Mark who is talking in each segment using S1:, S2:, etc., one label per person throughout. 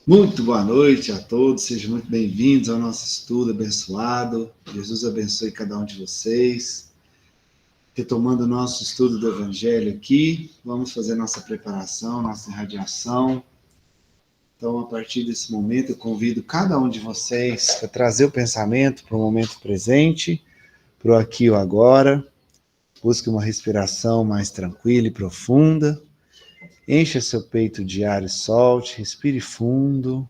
S1: Muito boa noite a todos, sejam muito bem-vindos ao nosso estudo abençoado. Jesus abençoe cada um de vocês. Retomando o nosso estudo do Evangelho aqui, vamos fazer nossa preparação, nossa irradiação. Então, a partir desse momento, eu convido cada um de vocês a trazer o pensamento para o momento presente, para o aqui e o agora. Busque uma respiração mais tranquila e profunda. Encha seu peito de ar e solte, respire fundo.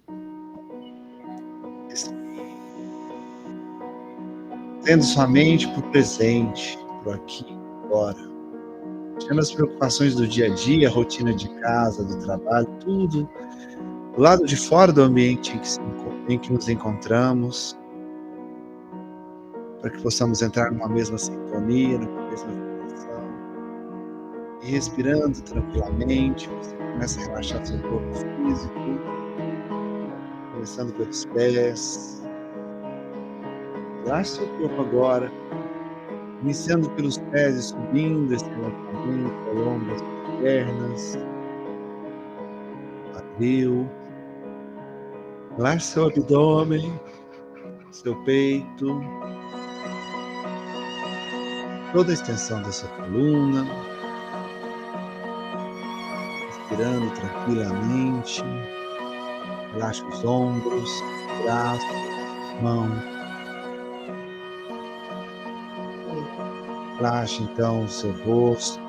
S1: Tendo sua mente para o presente, para o aqui e agora. Tirando as preocupações do dia a dia, a rotina de casa, do trabalho, tudo do lado de fora do ambiente em que nos encontramos, para que possamos entrar numa mesma sintonia, numa mesma vibração. E respirando tranquilamente, você começa a relaxar seu corpo físico, começando pelos pés. Relaxe seu corpo agora, iniciando pelos pés e subindo esse relaxamento ao longo das suas pernas, quadril. Relaxe seu abdômen, seu peito, toda a extensão da sua coluna, respirando tranquilamente. Relaxe os ombros, braços, mãos. Relaxe então o seu rosto.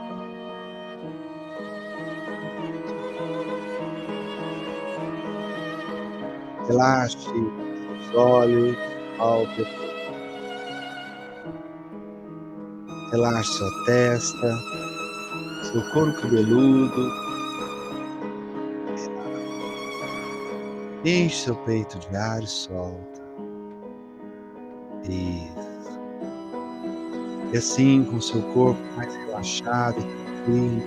S1: Relaxe seus olhos, pálpebras. Relaxe sua testa, seu couro cabeludo. Enche seu peito de ar e solta. Isso. E assim, com seu corpo mais relaxado, tranquilo,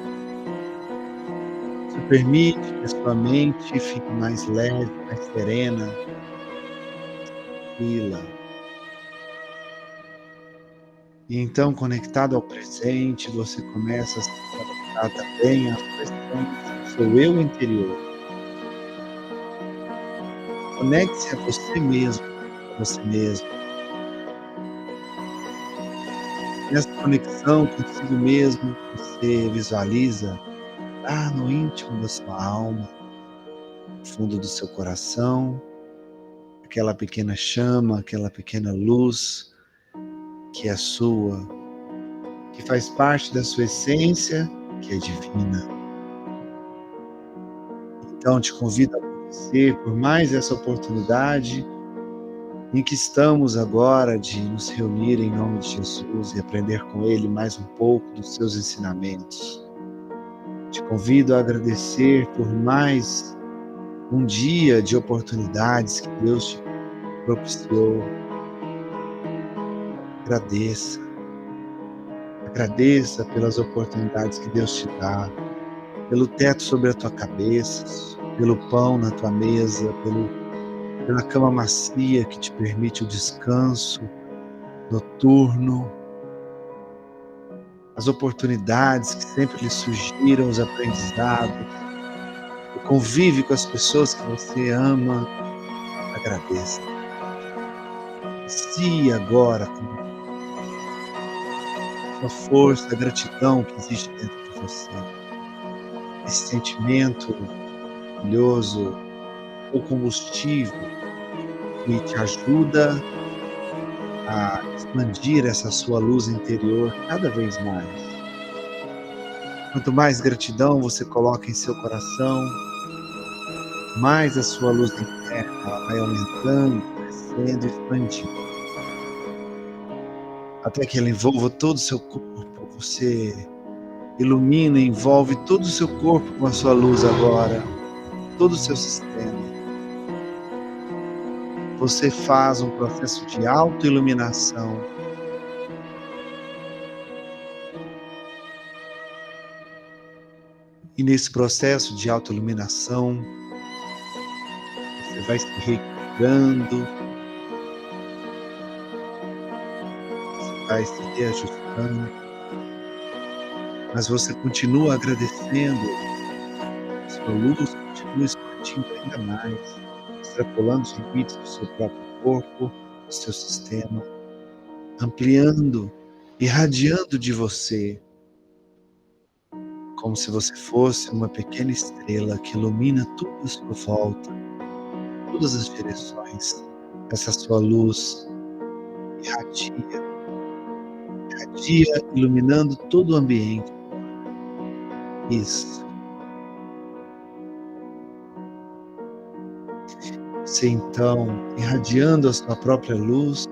S1: você permite que a sua mente fique mais leve, mais serena, tranquila. E então, conectado ao presente, você começa a se conectar também à sua essência, ao seu eu interior. Conecte-se a você mesmo, a você mesmo. Nessa conexão consigo mesmo, você visualiza lá no íntimo da sua alma, no fundo do seu coração, aquela pequena chama, aquela pequena luz que é sua, que faz parte da sua essência, que é divina. Então te convido a agradecer por mais essa oportunidade em que estamos agora de nos reunir em nome de Jesus e aprender com Ele mais um pouco dos seus ensinamentos. Te convido a agradecer por mais um dia de oportunidades que Deus te propiciou. Agradeça. Agradeça pelas oportunidades que Deus te dá, pelo teto sobre a tua cabeça, pelo pão na tua mesa, pela cama macia que te permite o descanso noturno, as oportunidades que sempre lhe surgiram, os aprendizados, o convívio com as pessoas que você ama. Agradeça. Se agora, com a força, a gratidão que existe dentro de você, esse sentimento maravilhoso, o combustível que te ajuda a expandir essa sua luz interior cada vez mais. Quanto mais gratidão você coloca em seu coração, mais a sua luz interna ela vai aumentando, crescendo, expandindo. Até que ela envolva todo o seu corpo, você ilumina e envolve todo o seu corpo com a sua luz agora, todo o seu sistema. Você faz um processo de autoiluminação. E nesse processo de autoiluminação, você vai se reequilibrando, você vai se reajustando, mas você continua agradecendo, sua luz continua expandindo. expandindo ainda mais, extrapolando os limites do seu próprio corpo, do seu sistema, ampliando, irradiando de você, como se você fosse uma pequena estrela que ilumina tudo à sua volta, todas as direções. Essa sua luz irradia, iluminando todo o ambiente. Isso. Você então, irradiando a sua própria luz,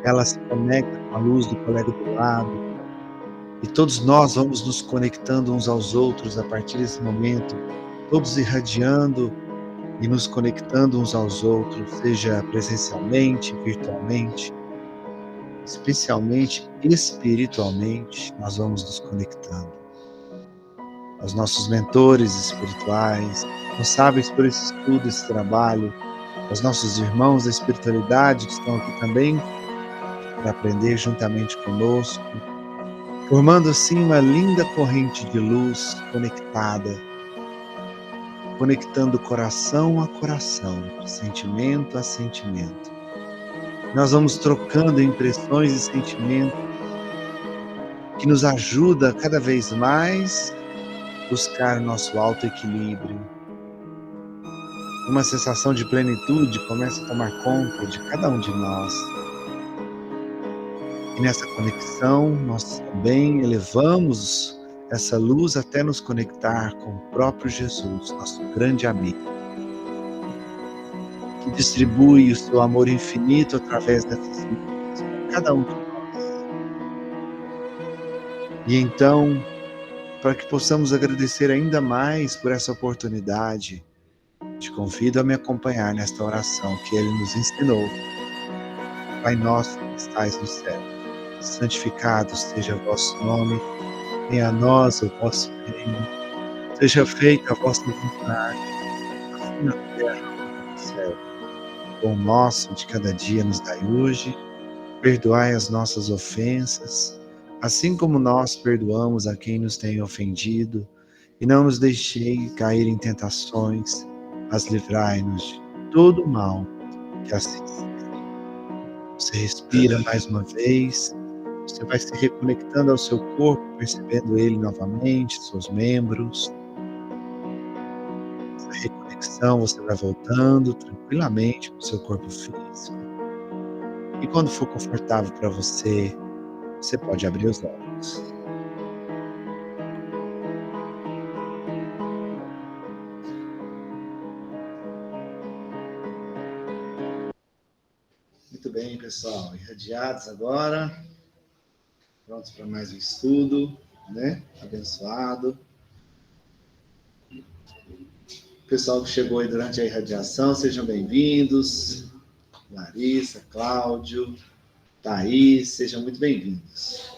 S1: ela se conecta com a luz do colega do lado, e todos nós vamos nos conectando uns aos outros a partir desse momento, todos irradiando e nos conectando uns aos outros, seja presencialmente, virtualmente, especialmente espiritualmente, nós vamos nos conectando aos nossos mentores espirituais, responsáveis por esse estudo, esse trabalho, aos nossos irmãos da espiritualidade que estão aqui também para aprender juntamente conosco, formando assim uma linda corrente de luz conectada, conectando coração a coração, sentimento a sentimento. Nós vamos trocando impressões e sentimentos que nos ajuda cada vez mais a buscar nosso autoequilíbrio. Uma sensação de plenitude começa a tomar conta de cada um de nós. E nessa conexão, nós também elevamos essa luz até nos conectar com o próprio Jesus, nosso grande amigo, que distribui o seu amor infinito através dessas luzes para cada um de nós. E então, para que possamos agradecer ainda mais por essa oportunidade, te convido a me acompanhar nesta oração que ele nos ensinou. Pai nosso que estais no céu, santificado seja o vosso nome, venha a nós o vosso reino, seja feita a vossa vontade, assim na terra como no céu. O pão nosso de cada dia nos dai hoje, perdoai as nossas ofensas, assim como nós perdoamos a quem nos tem ofendido, e não nos deixei cair em tentações, mas livrai-nos de todo o mal, que assim seja. Você respira mais uma vez, você vai se reconectando ao seu corpo, percebendo ele novamente, seus membros. Essa reconexão, você vai voltando tranquilamente para o seu corpo físico. E quando for confortável para você, você pode abrir os olhos. Muito bem, pessoal. Irradiados agora. Prontos para mais um estudo, né? Abençoado. Pessoal que chegou aí durante a irradiação, sejam bem-vindos. Larissa, Cláudio, Thaís, sejam muito bem-vindos.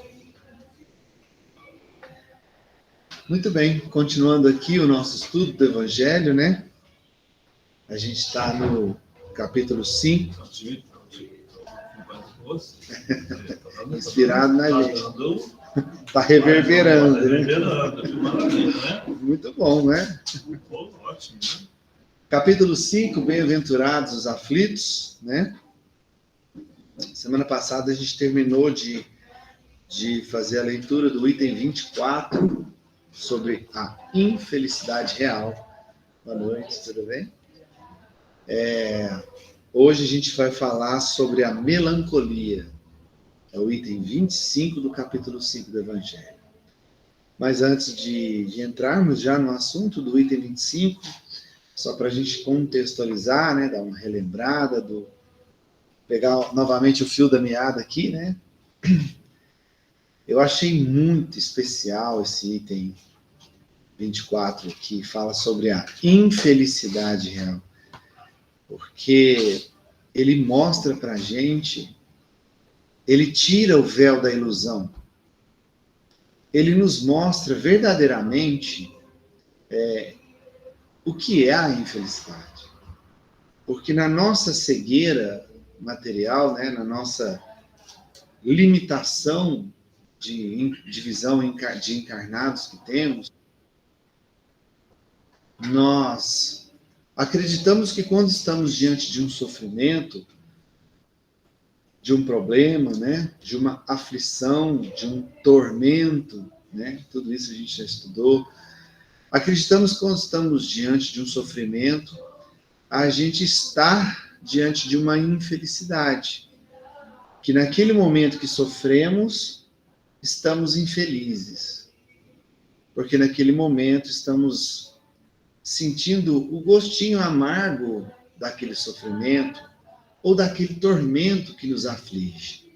S1: Muito bem, continuando aqui o nosso estudo do Evangelho, né? A gente está no capítulo 5. Inspirado na gente. Está reverberando, né? Muito bom, né? Ótimo. Capítulo 5, bem-aventurados os aflitos, né? Semana passada a gente terminou de fazer a leitura do item 24, sobre a infelicidade real. Boa noite, tudo bem? Hoje a gente vai falar sobre a melancolia. É o item 25 do capítulo 5 do Evangelho. Mas antes de entrarmos já no assunto do item 25, só para a gente contextualizar, né, dar uma relembrada, pegar novamente o fio da meada aqui, né? Eu achei muito especial esse item 24, que fala sobre a infelicidade real, porque ele mostra para a gente, ele tira o véu da ilusão, ele nos mostra verdadeiramente o que é a infelicidade. Porque na nossa cegueira material, né, na nossa limitação de visão de encarnados que temos, nós acreditamos que quando estamos diante de um sofrimento, de um problema, né, de uma aflição, de um tormento, né, tudo isso a gente já estudou. Acreditamos que quando estamos diante de um sofrimento, a gente está diante de uma infelicidade, que naquele momento que sofremos, estamos infelizes, porque naquele momento estamos sentindo o gostinho amargo daquele sofrimento ou daquele tormento que nos aflige.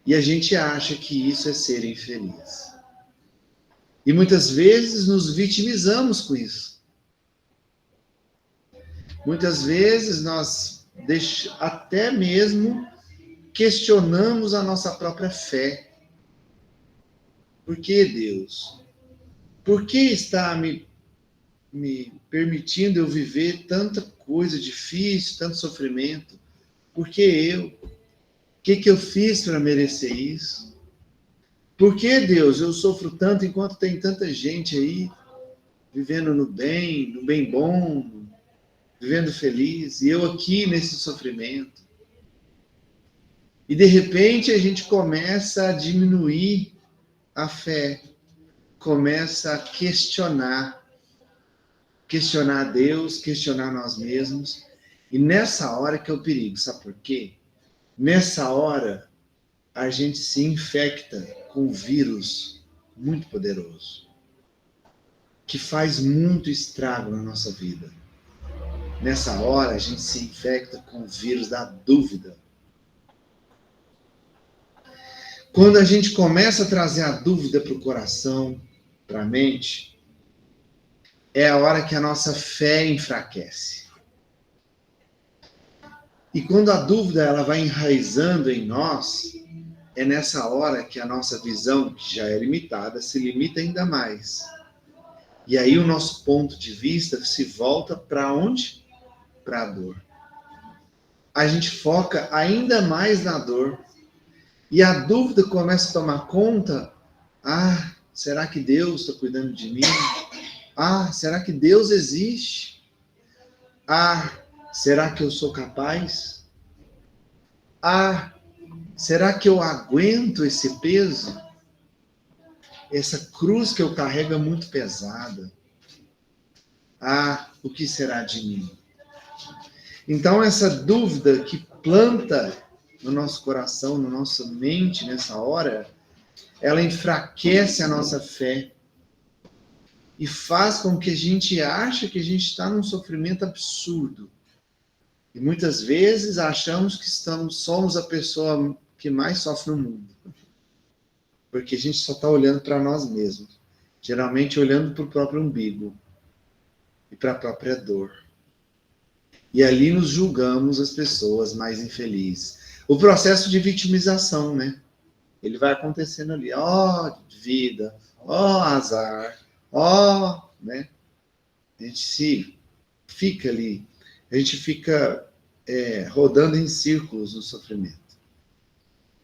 S1: E a gente acha que isso é ser infeliz. E muitas vezes nos vitimizamos com isso. Muitas vezes nós até mesmo questionamos a nossa própria fé. Por que Deus? Por que está me permitindo eu viver tanta coisa difícil, tanto sofrimento? Por que eu? O que eu fiz para merecer isso? Por que, Deus, eu sofro tanto enquanto tem tanta gente aí vivendo no bem bom, vivendo feliz, e eu aqui nesse sofrimento? E de repente a gente começa a diminuir a fé, começa a questionar Deus, questionar nós mesmos. E nessa hora que é o perigo, sabe por quê? Nessa hora a gente se infecta com um vírus muito poderoso, que faz muito estrago na nossa vida. Nessa hora a gente se infecta com o vírus da dúvida. Quando a gente começa a trazer a dúvida para o coração, para a mente, é a hora que a nossa fé enfraquece. E quando a dúvida ela vai enraizando em nós, é nessa hora que a nossa visão, que já é limitada, se limita ainda mais. E aí o nosso ponto de vista se volta para onde? Para a dor. A gente foca ainda mais na dor. E a dúvida começa a tomar conta. Ah, será que Deus está cuidando de mim? Ah, será que Deus existe? Ah, será que eu sou capaz? Ah, será que eu aguento esse peso? Essa cruz que eu carrego é muito pesada. Ah, o que será de mim? Então, essa dúvida que planta no nosso coração, na nossa mente nessa hora, ela enfraquece a nossa fé e faz com que a gente ache que a gente está num sofrimento absurdo. E muitas vezes achamos que somos a pessoa que mais sofre no mundo. Porque a gente só está olhando para nós mesmos. Geralmente olhando para o próprio umbigo e para a própria dor. E ali nos julgamos as pessoas mais infelizes. O processo de vitimização, né? Ele vai acontecendo ali. Ó, vida, ó, azar, ó, né? A gente fica ali, a gente fica rodando em círculos no sofrimento.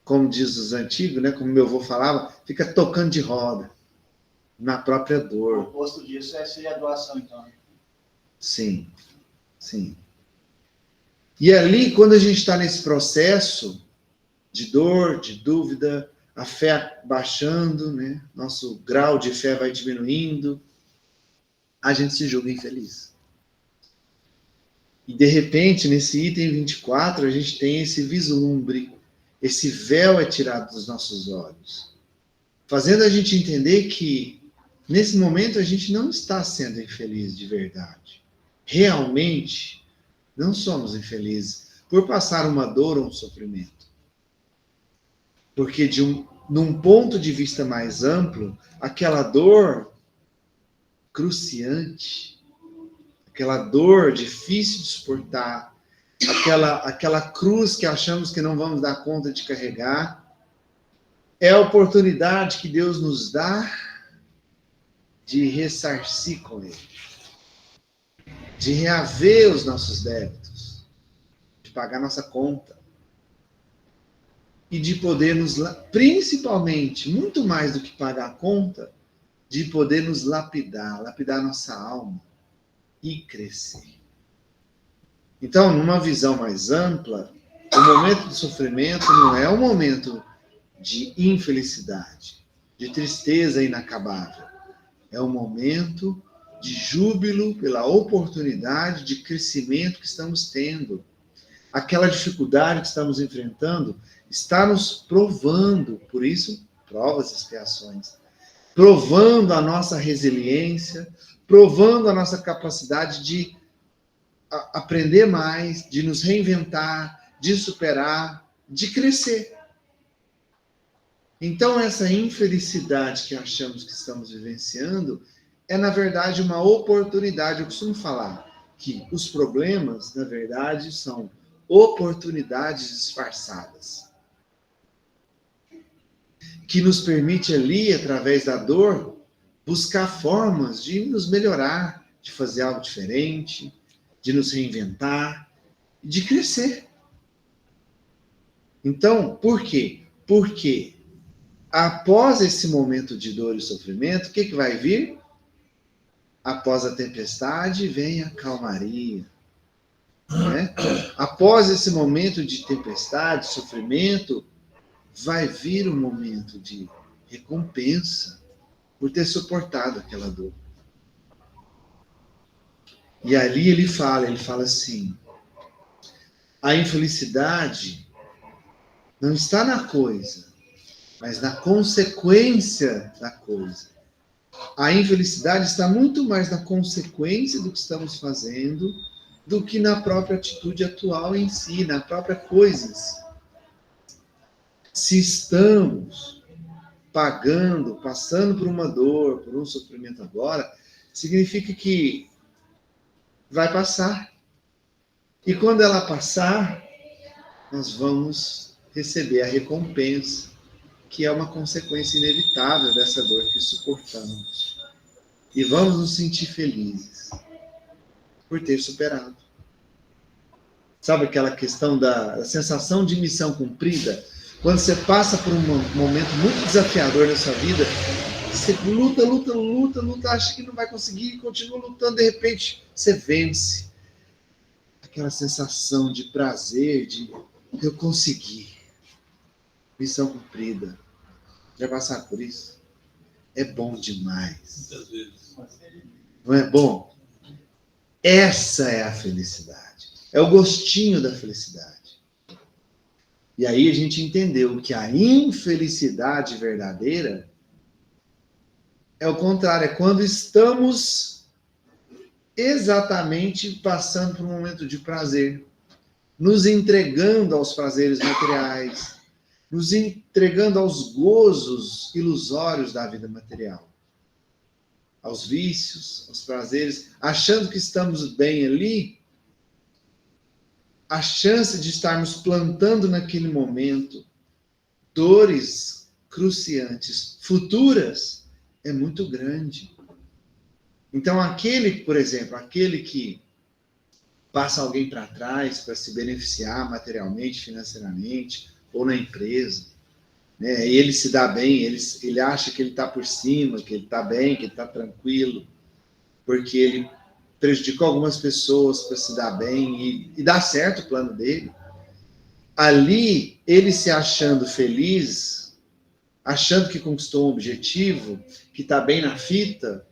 S1: Como diz os antigos, né? Como meu avô falava, fica tocando de roda na própria dor.
S2: O oposto disso seria a doação, então.
S1: Sim, sim. E ali, quando a gente está nesse processo de dor, de dúvida, a fé baixando, né? Nosso grau de fé vai diminuindo, a gente se julga infeliz. E, de repente, nesse item 24, a gente tem esse vislumbre, esse véu é tirado dos nossos olhos, fazendo a gente entender que, nesse momento, a gente não está sendo infeliz de verdade. Realmente, não somos infelizes por passar uma dor ou um sofrimento. Porque, num ponto de vista mais amplo, aquela dor cruciante, aquela dor difícil de suportar, aquela cruz que achamos que não vamos dar conta de carregar, é a oportunidade que Deus nos dá de ressarcir com Ele, de reaver os nossos débitos, de pagar nossa conta e de poder principalmente, muito mais do que pagar a conta, de poder nos lapidar nossa alma e crescer. Então, numa visão mais ampla, o momento de sofrimento não é um momento de infelicidade, de tristeza inacabável. É um momento de júbilo pela oportunidade de crescimento que estamos tendo. Aquela dificuldade que estamos enfrentando está nos provando, por isso, provas e expiações, provando a nossa resiliência, provando a nossa capacidade de aprender mais, de nos reinventar, de superar, de crescer. Então, essa infelicidade que achamos que estamos vivenciando é, na verdade, uma oportunidade. Eu costumo falar que os problemas, na verdade, são oportunidades disfarçadas, que nos permite ali, através da dor, buscar formas de nos melhorar, de fazer algo diferente, de nos reinventar, de crescer. Então, por quê? Porque após esse momento de dor e sofrimento, o que vai vir? Após a tempestade, vem a calmaria. Né? Após esse momento de tempestade, sofrimento, vai vir um momento de recompensa por ter suportado aquela dor. E ali ele fala assim, a infelicidade não está na coisa, mas na consequência da coisa. A infelicidade está muito mais na consequência do que estamos fazendo do que na própria atitude atual em si, na própria coisa em si. Se estamos passando por uma dor, por um sofrimento agora, significa que vai passar. E quando ela passar, nós vamos receber a recompensa, que é uma consequência inevitável dessa dor que suportamos. E vamos nos sentir felizes por ter superado. Sabe aquela questão da sensação de missão cumprida? Quando você passa por um momento muito desafiador na sua vida, você luta, acha que não vai conseguir, continua lutando, de repente você vence. Aquela sensação de prazer, de eu consegui. Missão cumprida. Já passaram por isso? É bom demais.
S3: Muitas vezes.
S1: Não é bom? Essa é a felicidade. É o gostinho da felicidade. E aí a gente entendeu que a infelicidade verdadeira é o contrário, é quando estamos exatamente passando por um momento de prazer, nos entregando aos prazeres materiais, nos entregando aos gozos ilusórios da vida material, aos vícios, aos prazeres, achando que estamos bem ali. A chance de estarmos plantando naquele momento dores cruciantes futuras é muito grande. Então, por exemplo, aquele que passa alguém para trás para se beneficiar materialmente, financeiramente, ou na empresa, né? E ele se dá bem, ele acha que ele está por cima, que ele está bem, que ele está tranquilo, porque ele prejudicou algumas pessoas para se dar bem e dá certo o plano dele. Ali, ele se achando feliz, achando que conquistou um objetivo, que está bem na fita,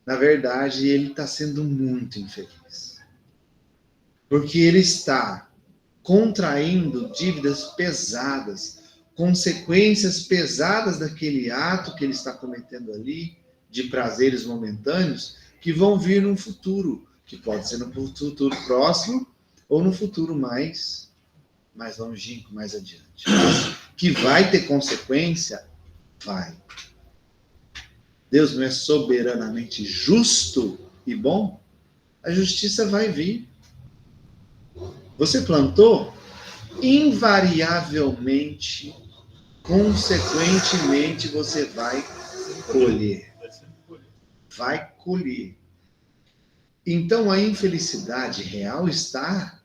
S1: na verdade, ele está sendo muito infeliz. Porque ele está contraindo dívidas pesadas, consequências pesadas daquele ato que ele está cometendo ali, de prazeres momentâneos, que vão vir num futuro, que pode ser no futuro próximo ou no futuro mais longínquo, mais adiante. Que vai ter consequência? Vai. Deus não é soberanamente justo e bom? A justiça vai vir. Você plantou? Invariavelmente, consequentemente, você vai colher. Vai colher. Então, a infelicidade real está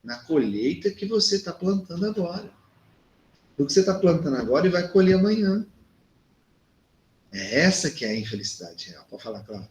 S1: na colheita que você está plantando agora. O que você está plantando agora e vai colher amanhã. É essa que é a infelicidade real. Pode falar, Cláudio.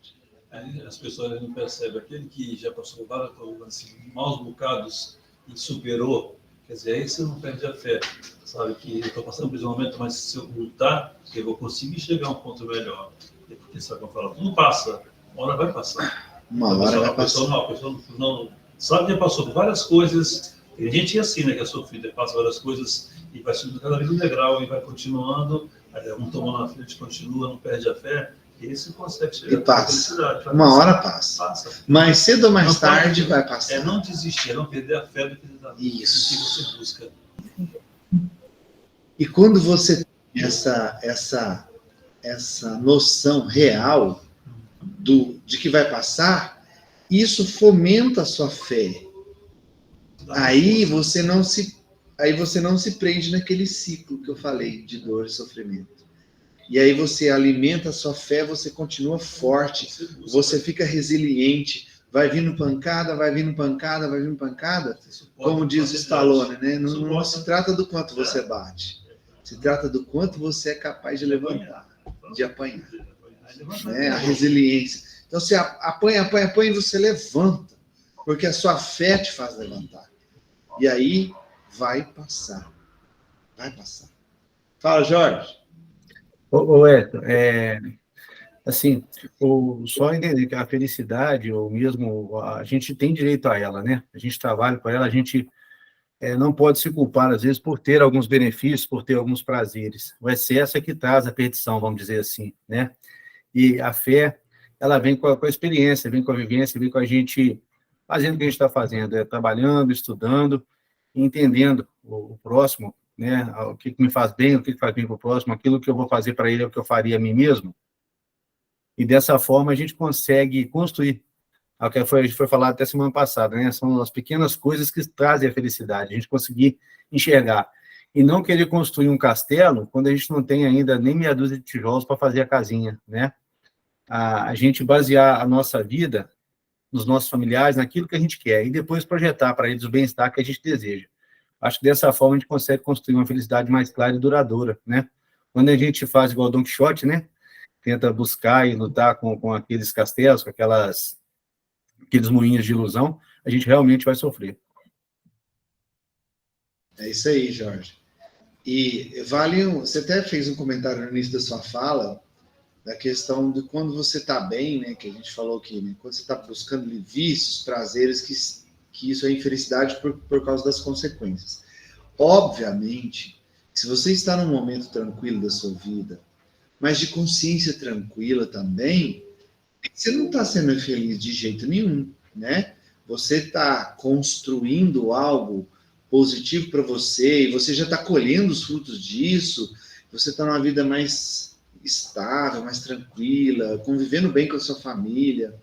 S3: As pessoas não percebem. Aquele que já passou vários assim, maus bocados e superou, quer dizer, aí você não perde a fé. Sabe que eu estou passando por esse momento, mas se eu lutar, eu vou conseguir chegar a um ponto melhor. Porque sabe como fala, tudo passa, uma hora vai passar.
S1: Uma hora vai passar.
S3: A pessoa não sabe que já passou por várias coisas. Tem gente assim, né, que é sofrida, passa várias coisas e vai subindo cada vez um degrau e vai continuando. Aí um toma na frente, continua, não perde a fé. Esse consegue chegar
S1: e passa.
S3: Felicidade.
S1: Uma hora passa. Mais cedo ou mais tarde vai passar.
S3: É não desistir, é não perder a fé do que você busca.
S1: E quando você tem essa noção real de que vai passar, isso fomenta a sua fé. Aí você não se prende naquele ciclo que eu falei de dor e sofrimento. E aí você alimenta a sua fé, você continua forte, você fica resiliente, vai vindo pancada, como diz o Stallone, né? Não se trata do quanto você bate, se trata do quanto você é capaz de levantar, de apanhar. Né? A resiliência. Então você apanha e você levanta, porque a sua fé te faz levantar. E aí vai passar. Fala, Jorge.
S4: Ô Edson, assim, só entender que a felicidade, ou mesmo, a gente tem direito a ela, né? A gente trabalha com ela, a gente não pode se culpar, às vezes, por ter alguns benefícios, por ter alguns prazeres. O excesso é que traz a perdição, vamos dizer assim, né? E a fé, ela vem com a experiência, vem com a vivência, vem com a gente fazendo o que a gente está fazendo, trabalhando, estudando, entendendo o próximo, né? O que me faz bem, o que faz bem para o próximo, aquilo que eu vou fazer para ele é o que eu faria a mim mesmo. E dessa forma a gente consegue construir. O que foi falado até semana passada, né? São as pequenas coisas que trazem a felicidade, a gente conseguir enxergar. E não querer construir um castelo quando a gente não tem ainda nem meia dúzia de tijolos para fazer a casinha, né? A gente basear a nossa vida nos nossos familiares, naquilo que a gente quer, e depois projetar para eles o bem-estar que a gente deseja. Acho que dessa forma a gente consegue construir uma felicidade mais clara e duradoura, né? Quando a gente faz igual Don Quixote, né? Tenta buscar e lutar com aqueles castelos, com aqueles moinhos de ilusão, a gente realmente vai sofrer.
S1: É isso aí, Jorge. E você até fez um comentário no início da sua fala, da questão de quando você está bem, né? Que a gente falou aqui, né? Quando você está buscando vícios, prazeres, que isso é infelicidade por causa das consequências. Obviamente, se você está num momento tranquilo da sua vida, mas de consciência tranquila também, você não está sendo feliz de jeito nenhum, né? Você está construindo algo positivo para você e você já está colhendo os frutos disso, você está numa vida mais estável, mais tranquila, convivendo bem com a sua família,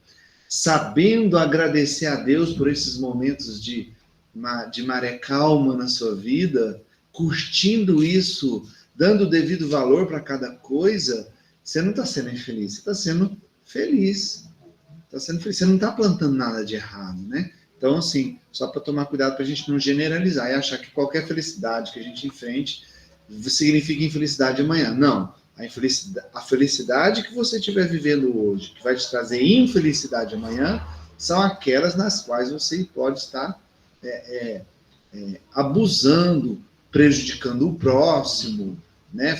S1: sabendo agradecer a Deus por esses momentos de maré calma na sua vida, curtindo isso, dando o devido valor para cada coisa, você não está sendo infeliz, você está sendo feliz. Você não está plantando nada de errado, né? Então, assim, só para tomar cuidado para a gente não generalizar e achar que qualquer felicidade que a gente enfrente significa infelicidade amanhã. Não. A felicidade que você estiver vivendo hoje, que vai te trazer infelicidade amanhã, são aquelas nas quais você pode estar abusando, prejudicando o próximo, né?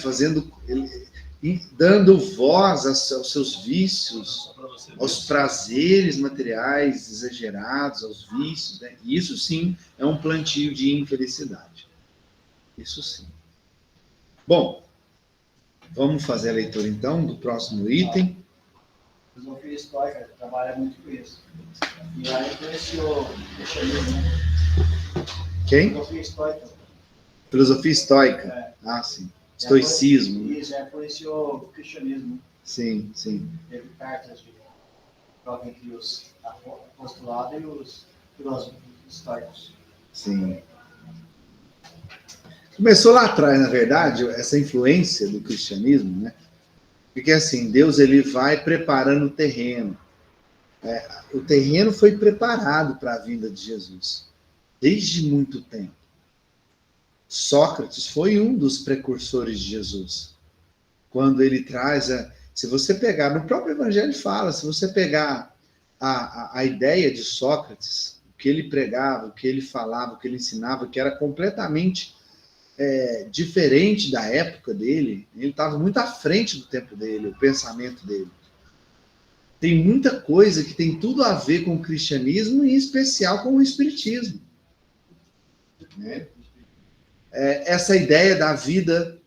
S1: Dando voz aos seus vícios, aos prazeres materiais exagerados, aos vícios, né? Isso sim é um plantio de infelicidade. Isso sim. Bom, vamos fazer a leitura então do próximo item.
S2: A filosofia estoica trabalha muito com isso. E ela influenciou o cristianismo.
S1: Quem?
S2: Filosofia estoica.
S1: Filosofia estoica. Ah, sim. Estoicismo.
S2: Isso, já influenciou o cristianismo.
S1: Sim, sim.
S2: Teve cartas de troca entre os apostolados e os filósofos estoicos.
S1: Sim. Começou lá atrás, na verdade, essa influência do cristianismo, né? Porque assim, Deus ele vai preparando o terreno. O terreno foi preparado para a vinda de Jesus, desde muito tempo. Sócrates foi um dos precursores de Jesus. Quando ele traz Se você pegar, no próprio Evangelho fala, se você pegar a ideia de Sócrates, o que ele pregava, o que ele falava, o que ele ensinava, que era completamente diferente da época dele, ele estava muito à frente do tempo dele, o pensamento dele. Tem muita coisa que tem tudo a ver com o cristianismo, e em especial com o espiritismo. Né? Essa ideia da vida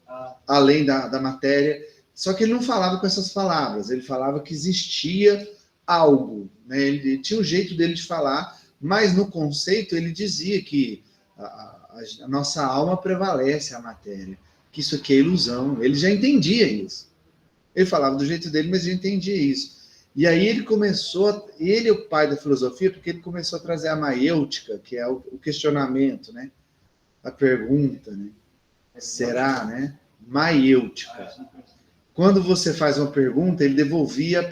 S1: além da matéria, só que ele não falava com essas palavras, ele falava que existia algo, né? Ele tinha um jeito dele de falar, mas no conceito ele dizia que a nossa alma prevalece a matéria, que isso aqui é ilusão. Ele já entendia isso. Ele falava do jeito dele, mas já entendia isso. E aí ele começou, ele é o pai da filosofia, porque ele começou a trazer a maiêutica, que é o questionamento, né? A pergunta, né? Será, né? Maiêutica. Quando você faz uma pergunta, ele devolvia,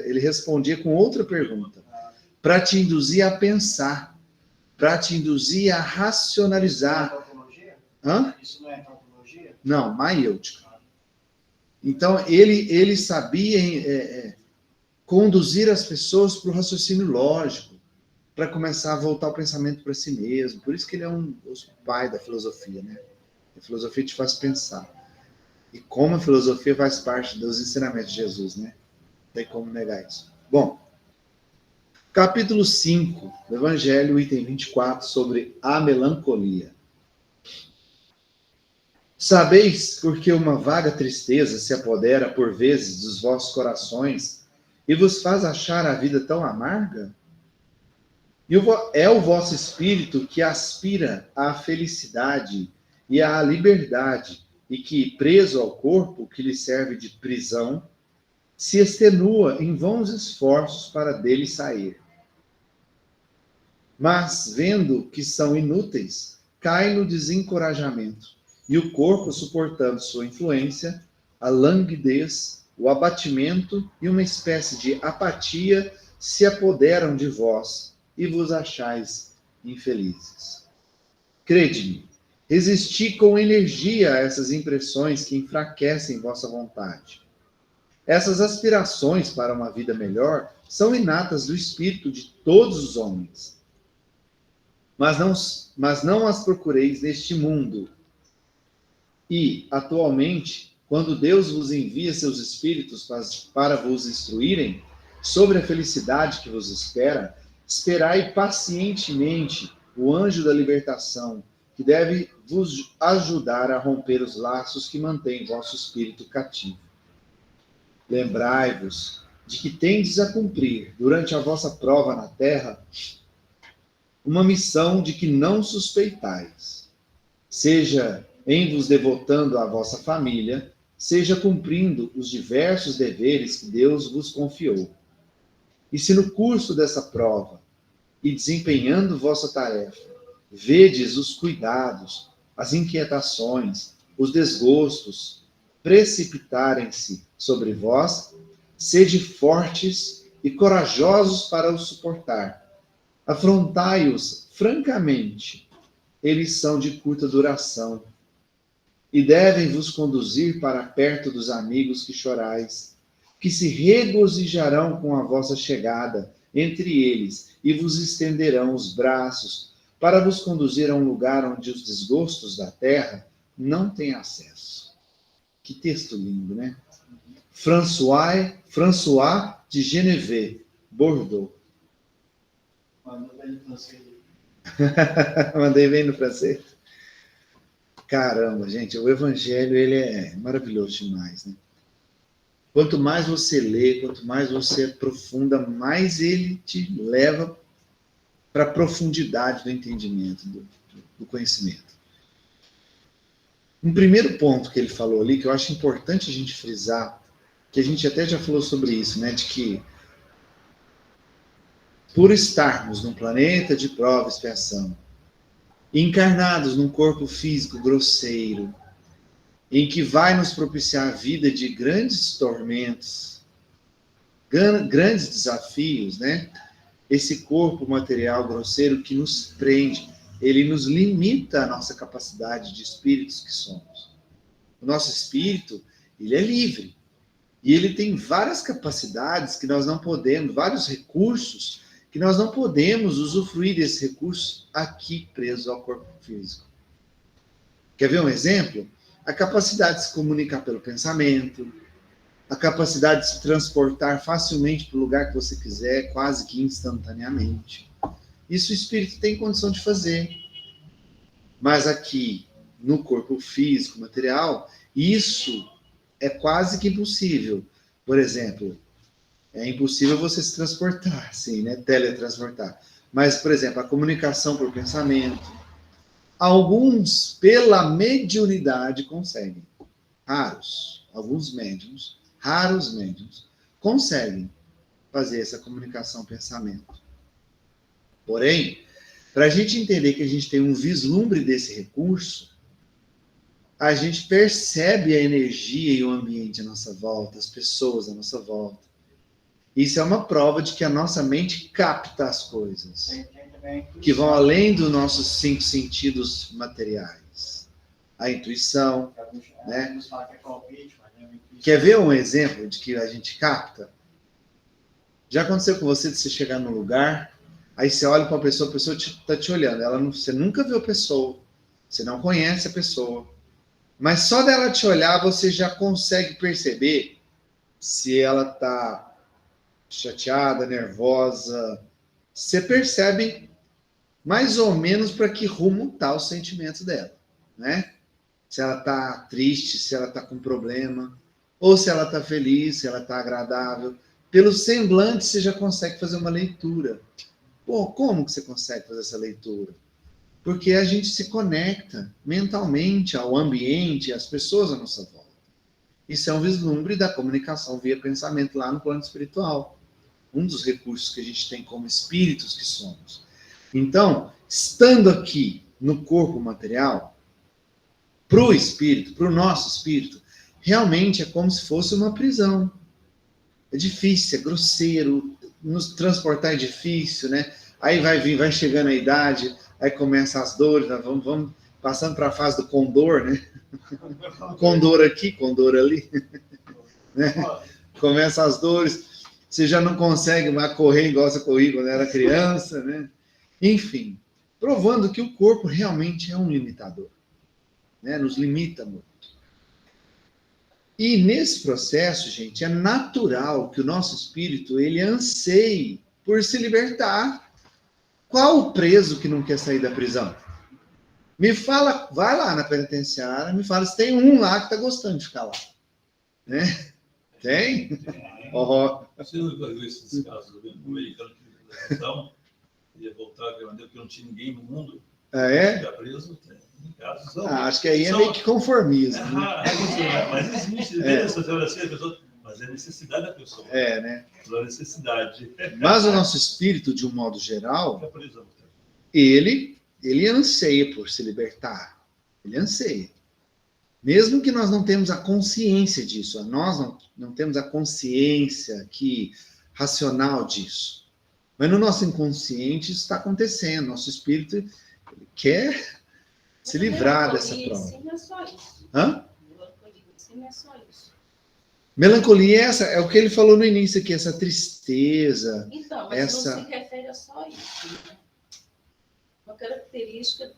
S1: ele respondia com outra pergunta, para te induzir a pensar, para te induzir a racionalizar. Hã?
S2: Isso não é tautologia?
S1: Não, maiêutica. Então, ele sabia conduzir as pessoas para o raciocínio lógico, para começar a voltar o pensamento para si mesmo. Por isso que ele é o pai da filosofia, né? A filosofia te faz pensar. E como a filosofia faz parte dos ensinamentos de Jesus, né? Não tem como negar isso. Bom, capítulo 5 do Evangelho, item 24, sobre a melancolia. Sabeis porque uma vaga tristeza se apodera por vezes dos vossos corações e vos faz achar a vida tão amarga? E é o vosso espírito que aspira à felicidade e à liberdade, e que, preso ao corpo que lhe serve de prisão, se extenua em vãos esforços para dele sair. Mas, vendo que são inúteis, cai no desencorajamento, e o corpo, suportando sua influência, a languidez, o abatimento e uma espécie de apatia se apoderam de vós e vos achais infelizes. Crede-me, resisti com energia a essas impressões que enfraquecem vossa vontade. Essas aspirações para uma vida melhor são inatas do espírito de todos os homens. Mas não as procureis neste mundo. E, atualmente, quando Deus vos envia seus espíritos para vos instruírem sobre a felicidade que vos espera, esperai pacientemente o anjo da libertação, que deve vos ajudar a romper os laços que mantêm vosso espírito cativo. Lembrai-vos de que tendes a cumprir, durante a vossa prova na terra, uma missão de que não suspeitais, seja em vos devotando à vossa família, seja cumprindo os diversos deveres que Deus vos confiou. E se no curso dessa prova, e desempenhando vossa tarefa, vedes os cuidados, as inquietações, os desgostos precipitarem-se sobre vós, sede fortes e corajosos para os suportar. Afrontai-os francamente, eles são de curta duração, e devem vos conduzir para perto dos amigos que chorais, que se regozijarão com a vossa chegada entre eles e vos estenderão os braços para vos conduzir a um lugar onde os desgostos da terra não têm acesso. Que texto lindo, né? François de Geneviève, Bordeaux. Mandei bem no francês. Caramba, gente, o Evangelho ele é maravilhoso demais, né? Quanto mais você lê, quanto mais você aprofunda, mais ele te leva para a profundidade do entendimento, do conhecimento. Um primeiro ponto que ele falou ali, que eu acho importante a gente frisar, que a gente até já falou sobre isso, né? De que por estarmos num planeta de prova e expiação, encarnados num corpo físico grosseiro, em que vai nos propiciar a vida de grandes tormentos, grandes desafios, né? Esse corpo material grosseiro que nos prende, ele nos limita a nossa capacidade de espíritos que somos. O nosso espírito, ele é livre. E ele tem várias capacidades que nós não podemos, vários recursos que nós não podemos usufruir desses recursos aqui presos ao corpo físico. Quer ver um exemplo? A capacidade de se comunicar pelo pensamento, a capacidade de se transportar facilmente para o lugar que você quiser, quase que instantaneamente. Isso o espírito tem condição de fazer. Mas aqui, no corpo físico, material, isso é quase que impossível. Por exemplo, é impossível você se transportar, sim, né? Teletransportar. Mas, por exemplo, a comunicação por pensamento, alguns, pela mediunidade, conseguem. Raros. Alguns médiums, raros médiums, conseguem fazer essa comunicação pensamento. Porém, para a gente entender que a gente tem um vislumbre desse recurso, a gente percebe a energia e o ambiente à nossa volta, as pessoas à nossa volta. Isso é uma prova de que a nossa mente capta as coisas, que vão além dos nossos 5 sentidos materiais. A intuição, né? Quer ver um exemplo de que a gente capta? Já aconteceu com você de você chegar num lugar, aí você olha para a pessoa está te olhando, você nunca viu a pessoa, você não conhece a pessoa, mas só dela te olhar você já consegue perceber se ela está chateada, nervosa. Você percebe mais ou menos para que rumo está o sentimento dela, né? Se ela está triste, se ela está com problema, ou se ela está feliz, se ela está agradável. Pelo semblante você já consegue fazer uma leitura. Pô, como que você consegue fazer essa leitura? Porque a gente se conecta mentalmente ao ambiente, às pessoas à nossa volta. Isso é um vislumbre da comunicação via pensamento lá no plano espiritual. Um dos recursos que a gente tem como espíritos que somos. Então, estando aqui no corpo material, para o espírito, para o nosso espírito, realmente é como se fosse uma prisão. É difícil, é grosseiro, nos transportar é difícil, né? Aí vai chegando a idade, aí começam as dores, vamos passando para a fase do condor, né? Condor aqui, condor ali. Né? Começam as dores, você já não consegue mais correr igual você corria quando era criança, né? Enfim, provando que o corpo realmente é um limitador, né? Nos limita muito. E nesse processo, gente, é natural que o nosso espírito, ele anseie por se libertar. Qual o preso que não quer sair da prisão? Me fala, vai lá na penitenciária, me fala se tem um lá que está gostando de ficar lá. Né? Tem?
S3: Você não viu esses casos do americano que da prisão, ia voltar a Grande porque não tinha ninguém no mundo.
S1: Ah, é?
S3: Ficar preso, tem casos.
S1: Acho que aí é meio que conformismo.
S3: Mas existe, mas é necessidade da pessoa.
S1: É, né?
S3: Pela necessidade.
S1: Mas o nosso espírito, de um modo geral, ele anseia por se libertar. Ele anseia. Mesmo que nós não temos a consciência disso, nós não temos a consciência aqui racional disso. Mas no nosso inconsciente isso está acontecendo. Nosso espírito ele quer se livrar dessa prova.
S5: Não é só isso.
S1: Hã?
S5: Melancolia, não é só isso.
S1: Melancolia é o que ele falou no início aqui, essa tristeza.
S5: Então, mas
S1: essa...
S5: não se refere a só isso. Né? Uma característica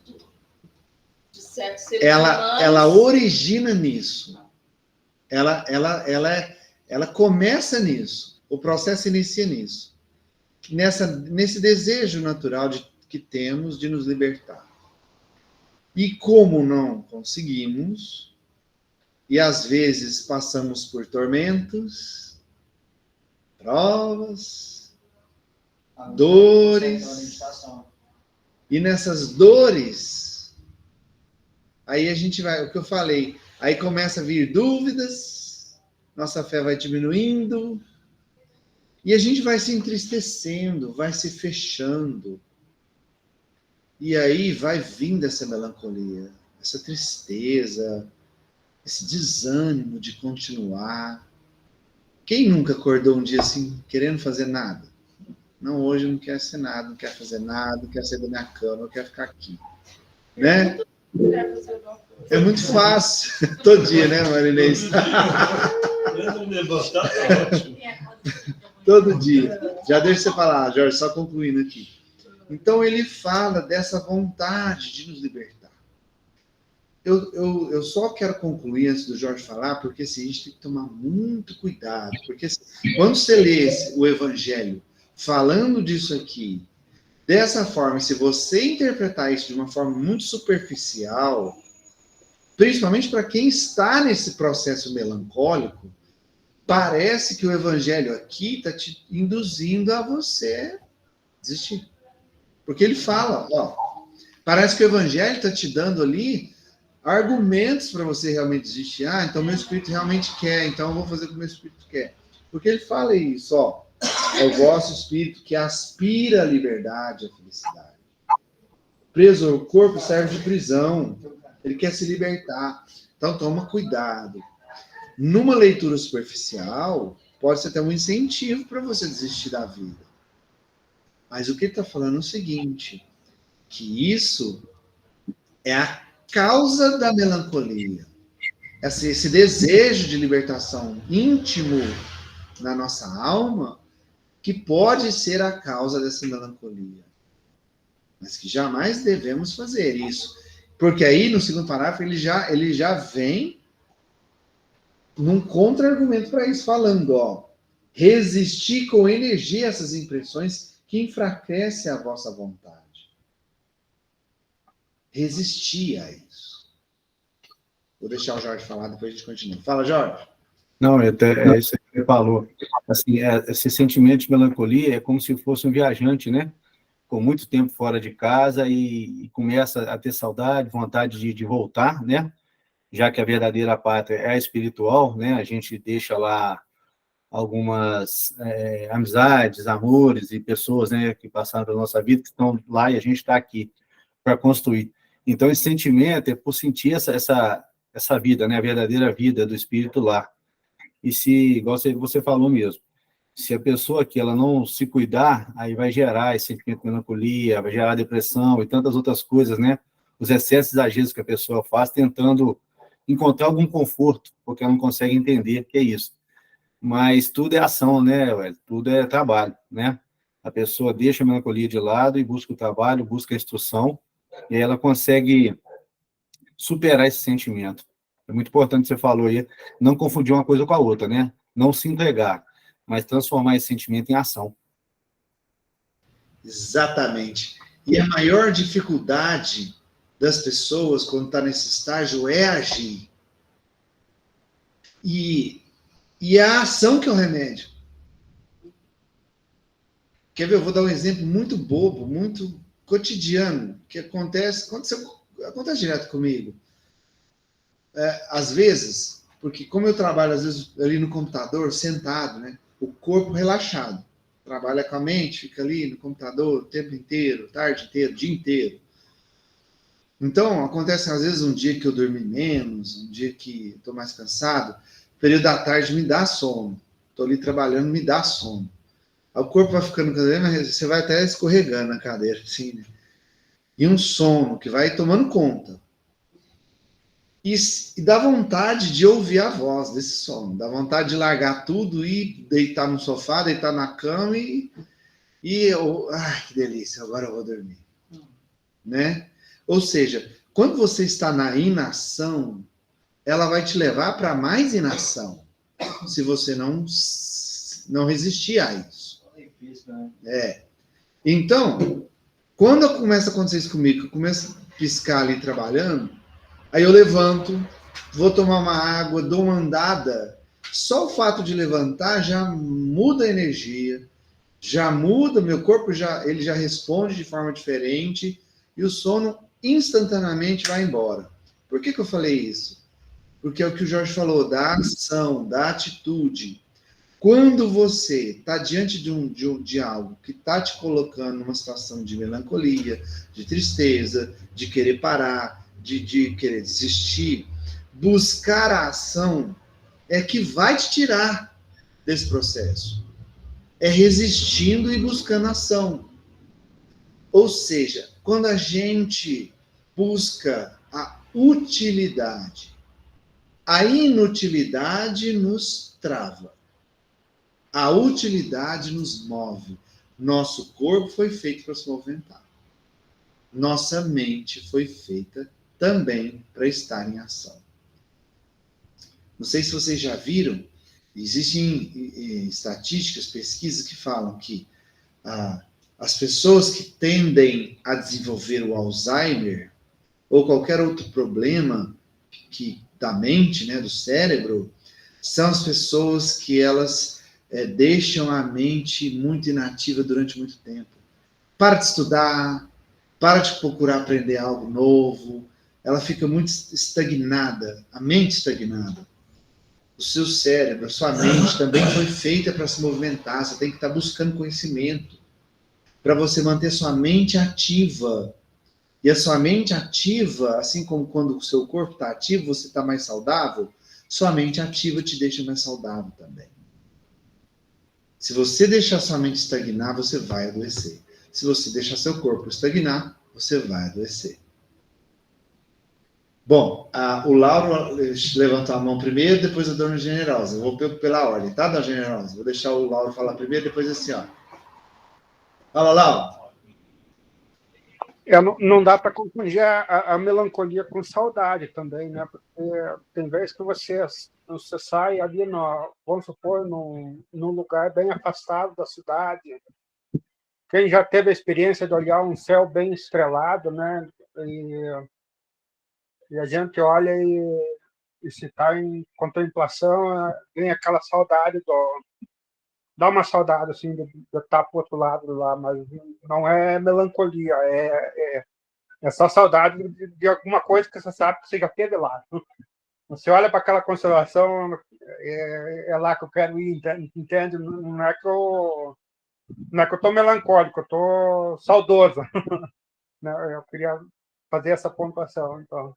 S5: de certo ser humano.
S1: Ela origina nisso. Ela começa nisso. O processo inicia nisso. Nesse desejo natural que temos de nos libertar. E como não conseguimos, e às vezes passamos por tormentos, provas, dores, e nessas dores, aí a gente vai, o que eu falei, aí começa a vir dúvidas, nossa fé vai diminuindo, e a gente vai se entristecendo, vai se fechando. E aí vai vindo essa melancolia, essa tristeza, esse desânimo de continuar. Quem nunca acordou um dia assim, querendo fazer nada? Não, hoje eu não quero ser nada, não quero fazer nada, não quero sair da minha cama, eu quero ficar aqui. Né? É muito fácil. Todo dia, né, Marinês?
S3: Mesmo levantar, tá ótimo.
S1: Todo dia. Já deixa você falar, Jorge, só concluindo aqui. Então, ele fala dessa vontade de nos libertar. Eu só quero concluir antes do Jorge falar, porque assim, a gente tem que tomar muito cuidado. Porque quando você lê o Evangelho falando disso aqui, dessa forma, se você interpretar isso de uma forma muito superficial, principalmente para quem está nesse processo melancólico, parece que o Evangelho aqui está te induzindo a você desistir. Porque ele fala, ó, parece que o Evangelho está te dando ali argumentos para você realmente desistir. Ah, então meu espírito realmente quer, então eu vou fazer o que meu espírito quer. Porque ele fala isso, ó, é o vosso espírito que aspira à liberdade, à felicidade. Preso, o corpo serve de prisão, ele quer se libertar. Então toma cuidado. Numa leitura superficial, pode ser até um incentivo para você desistir da vida. Mas o que ele está falando é o seguinte, que isso é a causa da melancolia. Esse desejo de libertação íntimo na nossa alma, que pode ser a causa dessa melancolia. Mas que jamais devemos fazer isso. Porque aí, no segundo parágrafo, ele já vem num contra-argumento para isso, falando, ó, resistir com energia a essas impressões que enfraquecem a vossa vontade. Resistir a isso. Vou deixar o Jorge falar, depois a gente continua. Fala, Jorge.
S4: Não, é isso que você falou. Assim, esse sentimento de melancolia é como se fosse um viajante, né? Com muito tempo fora de casa e começa a ter saudade, vontade de voltar, né? Já que a verdadeira pátria é a espiritual, né? A gente deixa lá algumas amizades, amores e pessoas, né, que passaram da nossa vida, que estão lá e a gente está aqui para construir. Então, esse sentimento é por sentir essa vida, né, a verdadeira vida do espírito lá. E se, igual você falou mesmo, se a pessoa aqui ela não se cuidar, aí vai gerar esse sentimento de melancolia, vai gerar depressão e tantas outras coisas, né? Os excessos exageros que a pessoa faz tentando encontrar algum conforto, porque ela não consegue entender o que é isso. Mas tudo é ação, né, Ué? Tudo é trabalho, né? A pessoa deixa a melancolia de lado e busca o trabalho, busca a instrução, e aí ela consegue superar esse sentimento. É muito importante que você falou aí, não confundir uma coisa com a outra, né? Não se entregar, mas transformar esse sentimento em ação.
S1: Exatamente. E a maior dificuldade das pessoas quando está nesse estágio é agir. E a ação que é o remédio. Quer ver? Eu vou dar um exemplo muito bobo, muito cotidiano, que acontece direto comigo. Às vezes, porque como eu trabalho, às vezes, ali no computador, sentado, né? O corpo relaxado. Trabalha com a mente, fica ali no computador o tempo inteiro, tarde inteira, dia inteiro. Então, acontece às vezes um dia que eu dormi menos, um dia que estou mais cansado, o período da tarde me dá sono. Estou ali trabalhando, me dá sono. Aí o corpo vai ficando cada vez mais, você vai até escorregando na cadeira, assim, né? E um sono que vai tomando conta. E dá vontade de ouvir a voz desse sono. Dá vontade de largar tudo e deitar no sofá, deitar na cama ai, que delícia, agora eu vou dormir. Né? Ou seja, quando você está na inação, ela vai te levar para mais inação, se você não resistir a isso. Então, quando começa a acontecer isso comigo, que eu começo a piscar ali trabalhando, aí eu levanto, vou tomar uma água, dou uma andada, só o fato de levantar já muda a energia, já muda, meu corpo ele já responde de forma diferente, e o sono instantaneamente vai embora. Por que eu falei isso? Porque é o que o Jorge falou, da ação, da atitude. Quando você está diante de algo que está te colocando numa situação de melancolia, de tristeza, de querer parar, de querer desistir, buscar a ação é que vai te tirar desse processo. É resistindo e buscando ação. Ou seja, quando a gente busca a utilidade A inutilidade nos trava. A utilidade nos move. Nosso corpo foi feito para se movimentar. Nossa mente foi feita também para estar em ação. Não sei se vocês já viram, existem estatísticas, pesquisas que falam que as pessoas que tendem a desenvolver o Alzheimer ou qualquer outro problema da mente, né, do cérebro, são as pessoas que elas deixam a mente muito inativa durante muito tempo. Para de estudar, para de procurar aprender algo novo, ela fica muito estagnada, a mente estagnada. O seu cérebro, a sua mente também foi feita para se movimentar, você tem que estar buscando conhecimento para você manter sua mente ativa. E a sua mente ativa, assim como quando o seu corpo está ativo, você está mais saudável, sua mente ativa te deixa mais saudável também. Se você deixar sua mente estagnar, você vai adoecer. Se você deixar seu corpo estagnar, você vai adoecer. Bom, o Lauro levantou a mão primeiro, depois a Dona Generosa. Eu vou pela ordem, tá, Dona Generosa? Vou deixar o Lauro falar primeiro, depois a senhora. Fala, Lauro.
S6: Não dá para confundir a melancolia com saudade também, né? Porque tem vezes que você sai ali, vamos supor, num lugar bem afastado da cidade. Quem já teve a experiência de olhar um céu bem estrelado, né? E a gente olha e se está em contemplação, vem aquela saudade dá uma saudade assim de estar para o outro lado lá, mas não é melancolia, é só saudade de alguma coisa que você sabe que você já teve lá. Você olha para aquela constelação, é lá que eu quero ir, entende? Não é que eu estou melancólico, eu estou saudoso. Eu queria fazer essa pontuação, então.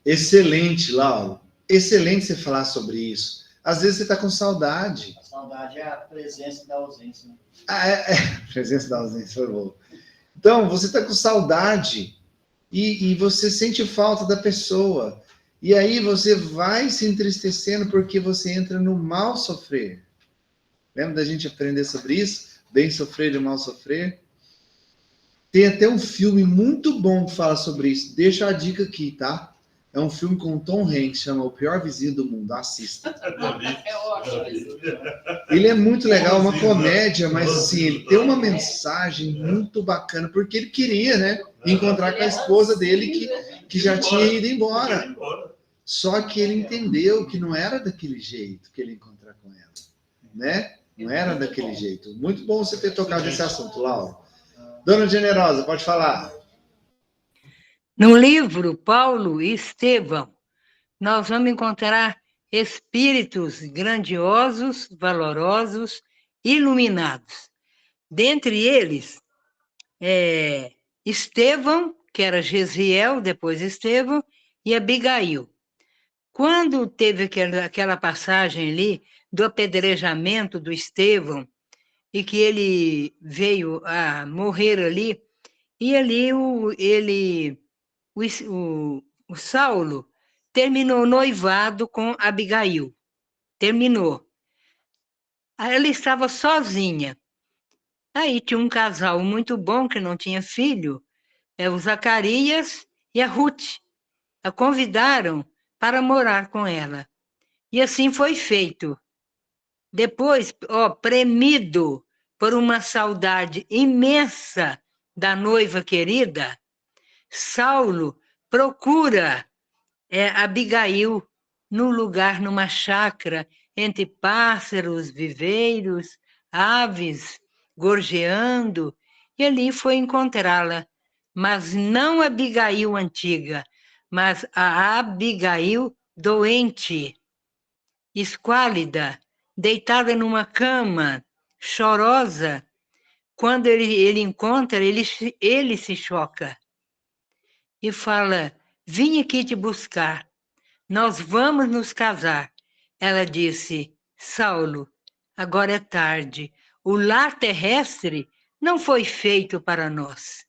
S1: Excelente, Lauro. Excelente você falar sobre isso. Às vezes você está com saudade.
S2: A saudade é a presença da ausência. Né?
S1: A presença da ausência, foi bom. Então, você está com saudade e você sente falta da pessoa. E aí você vai se entristecendo porque você entra no mal sofrer. Lembra da gente aprender sobre isso? Bem sofrer e mal sofrer? Tem até um filme muito bom que fala sobre isso. Deixa a dica aqui, tá? É um filme com Tom Hanks, chama O Pior Vizinho do Mundo. Assista.
S5: É ótimo isso.
S1: Ele é muito legal, uma comédia, mas assim, ele tem uma mensagem muito bacana, porque ele queria, né, encontrar com a esposa dele que já tinha ido embora. Só que ele entendeu que não era daquele jeito que ele ia encontrar com ela, né? Não era daquele jeito. Muito bom você ter tocado nesse assunto, Laura. Dona Generosa, pode falar.
S7: No livro Paulo e Estevão, nós vamos encontrar espíritos grandiosos, valorosos, iluminados. Dentre eles, Estevão, que era Gesiel, depois Estevão, e Abigail. Quando teve aquela passagem ali do apedrejamento do Estevão, e que ele veio a morrer ali, e ali o Saulo terminou noivado com Abigail. Terminou. Ela estava sozinha. Aí tinha um casal muito bom que não tinha filho, o Zacarias e a Ruth. A convidaram para morar com ela. E assim foi feito. Depois, premido por uma saudade imensa da noiva querida, Saulo procura Abigail num lugar, numa chácara, entre pássaros, viveiros, aves, gorjeando, e ali foi encontrá-la. Mas não a Abigail antiga, mas a Abigail doente, esquálida, deitada numa cama, chorosa. Quando ele encontra, ele se choca e fala: vim aqui te buscar, nós vamos nos casar. Ela disse: Saulo, agora é tarde, o lar terrestre não foi feito para nós.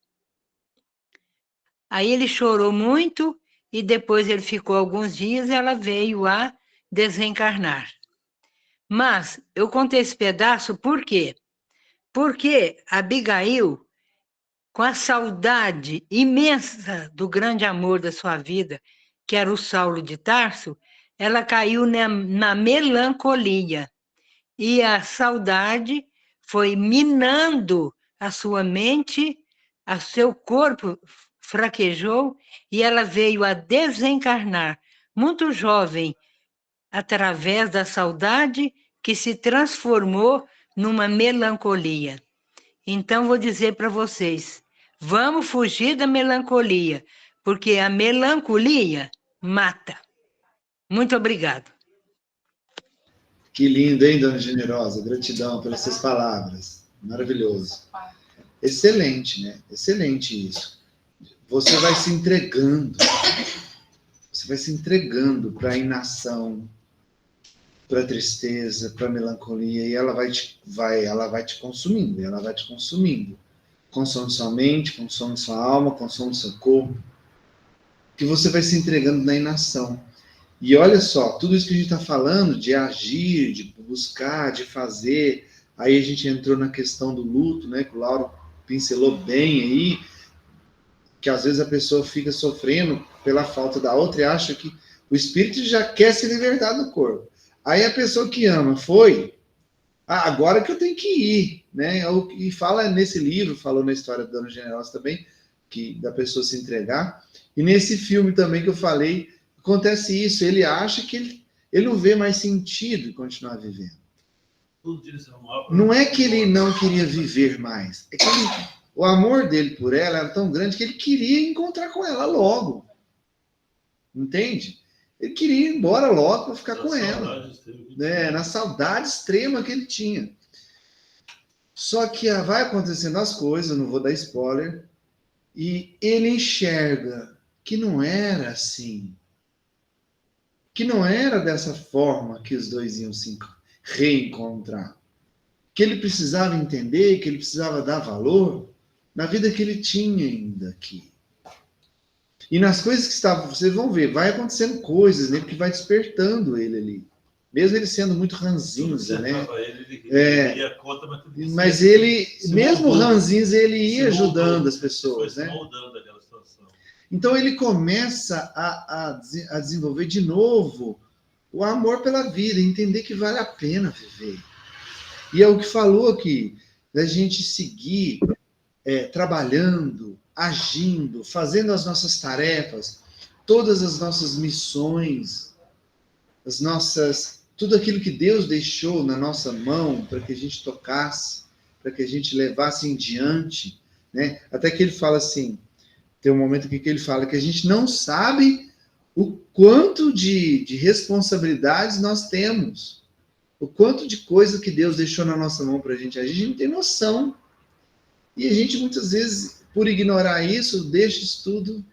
S7: Aí ele chorou muito e depois ele ficou alguns dias e ela veio a desencarnar. Mas eu contei esse pedaço por quê? Porque Abigail, com a saudade imensa do grande amor da sua vida, que era o Saulo de Tarso, ela caiu na melancolia. E a saudade foi minando a sua mente, o seu corpo fraquejou e ela veio a desencarnar, muito jovem, através da saudade que se transformou numa melancolia. Então, vou dizer para vocês, vamos fugir da melancolia, porque a melancolia mata. Muito obrigado.
S1: Que lindo, hein, Dona Generosa? Gratidão pelas suas palavras. Maravilhoso. Excelente, né? Excelente isso. Você vai se entregando. Você vai se entregando para a inação, para a tristeza, para a melancolia, e ela vai te consumindo, ela vai te consumindo. Consome sua mente, consome sua alma, consome seu corpo. Que você vai se entregando na inação. E olha só, tudo isso que a gente está falando, de agir, de buscar, de fazer, aí a gente entrou na questão do luto, né, que o Lauro pincelou bem aí, que às vezes a pessoa fica sofrendo pela falta da outra e acha que o espírito já quer se libertar do corpo. Aí a pessoa que ama agora que eu tenho que ir, né? E fala nesse livro, falou na história da Dona Generosa também, que da pessoa se entregar, e nesse filme também que eu falei, acontece isso, ele acha que ele não vê mais sentido em continuar vivendo. Não é que ele não queria viver mais, é que o amor dele por ela era tão grande que ele queria encontrar com ela logo. Entende? Ele queria ir embora logo para ficar com ela. Né? Na saudade extrema que ele tinha. Só que vai acontecendo as coisas, não vou dar spoiler, e ele enxerga que não era assim. Que não era dessa forma que os dois iam se reencontrar. Que ele precisava entender, que ele precisava dar valor na vida que ele tinha ainda aqui. E nas coisas que estavam, vocês vão ver, vai acontecendo coisas, né, que vai despertando ele ali. Mesmo ele sendo muito ranzinza, né? Mas ele, mesmo ranzinza, ele ia ajudando as pessoas, né? Então ele começa a desenvolver de novo o amor pela vida, entender que vale a pena viver. E é o que falou aqui, da gente seguir trabalhando, agindo, fazendo as nossas tarefas, todas as nossas missões, tudo aquilo que Deus deixou na nossa mão para que a gente tocasse, para que a gente levasse em diante, né? Até que ele fala assim, tem um momento aqui que ele fala que a gente não sabe o quanto de responsabilidades nós temos, o quanto de coisa que Deus deixou na nossa mão para a gente não tem noção. E a gente, muitas vezes, por ignorar isso, deixa isso tudo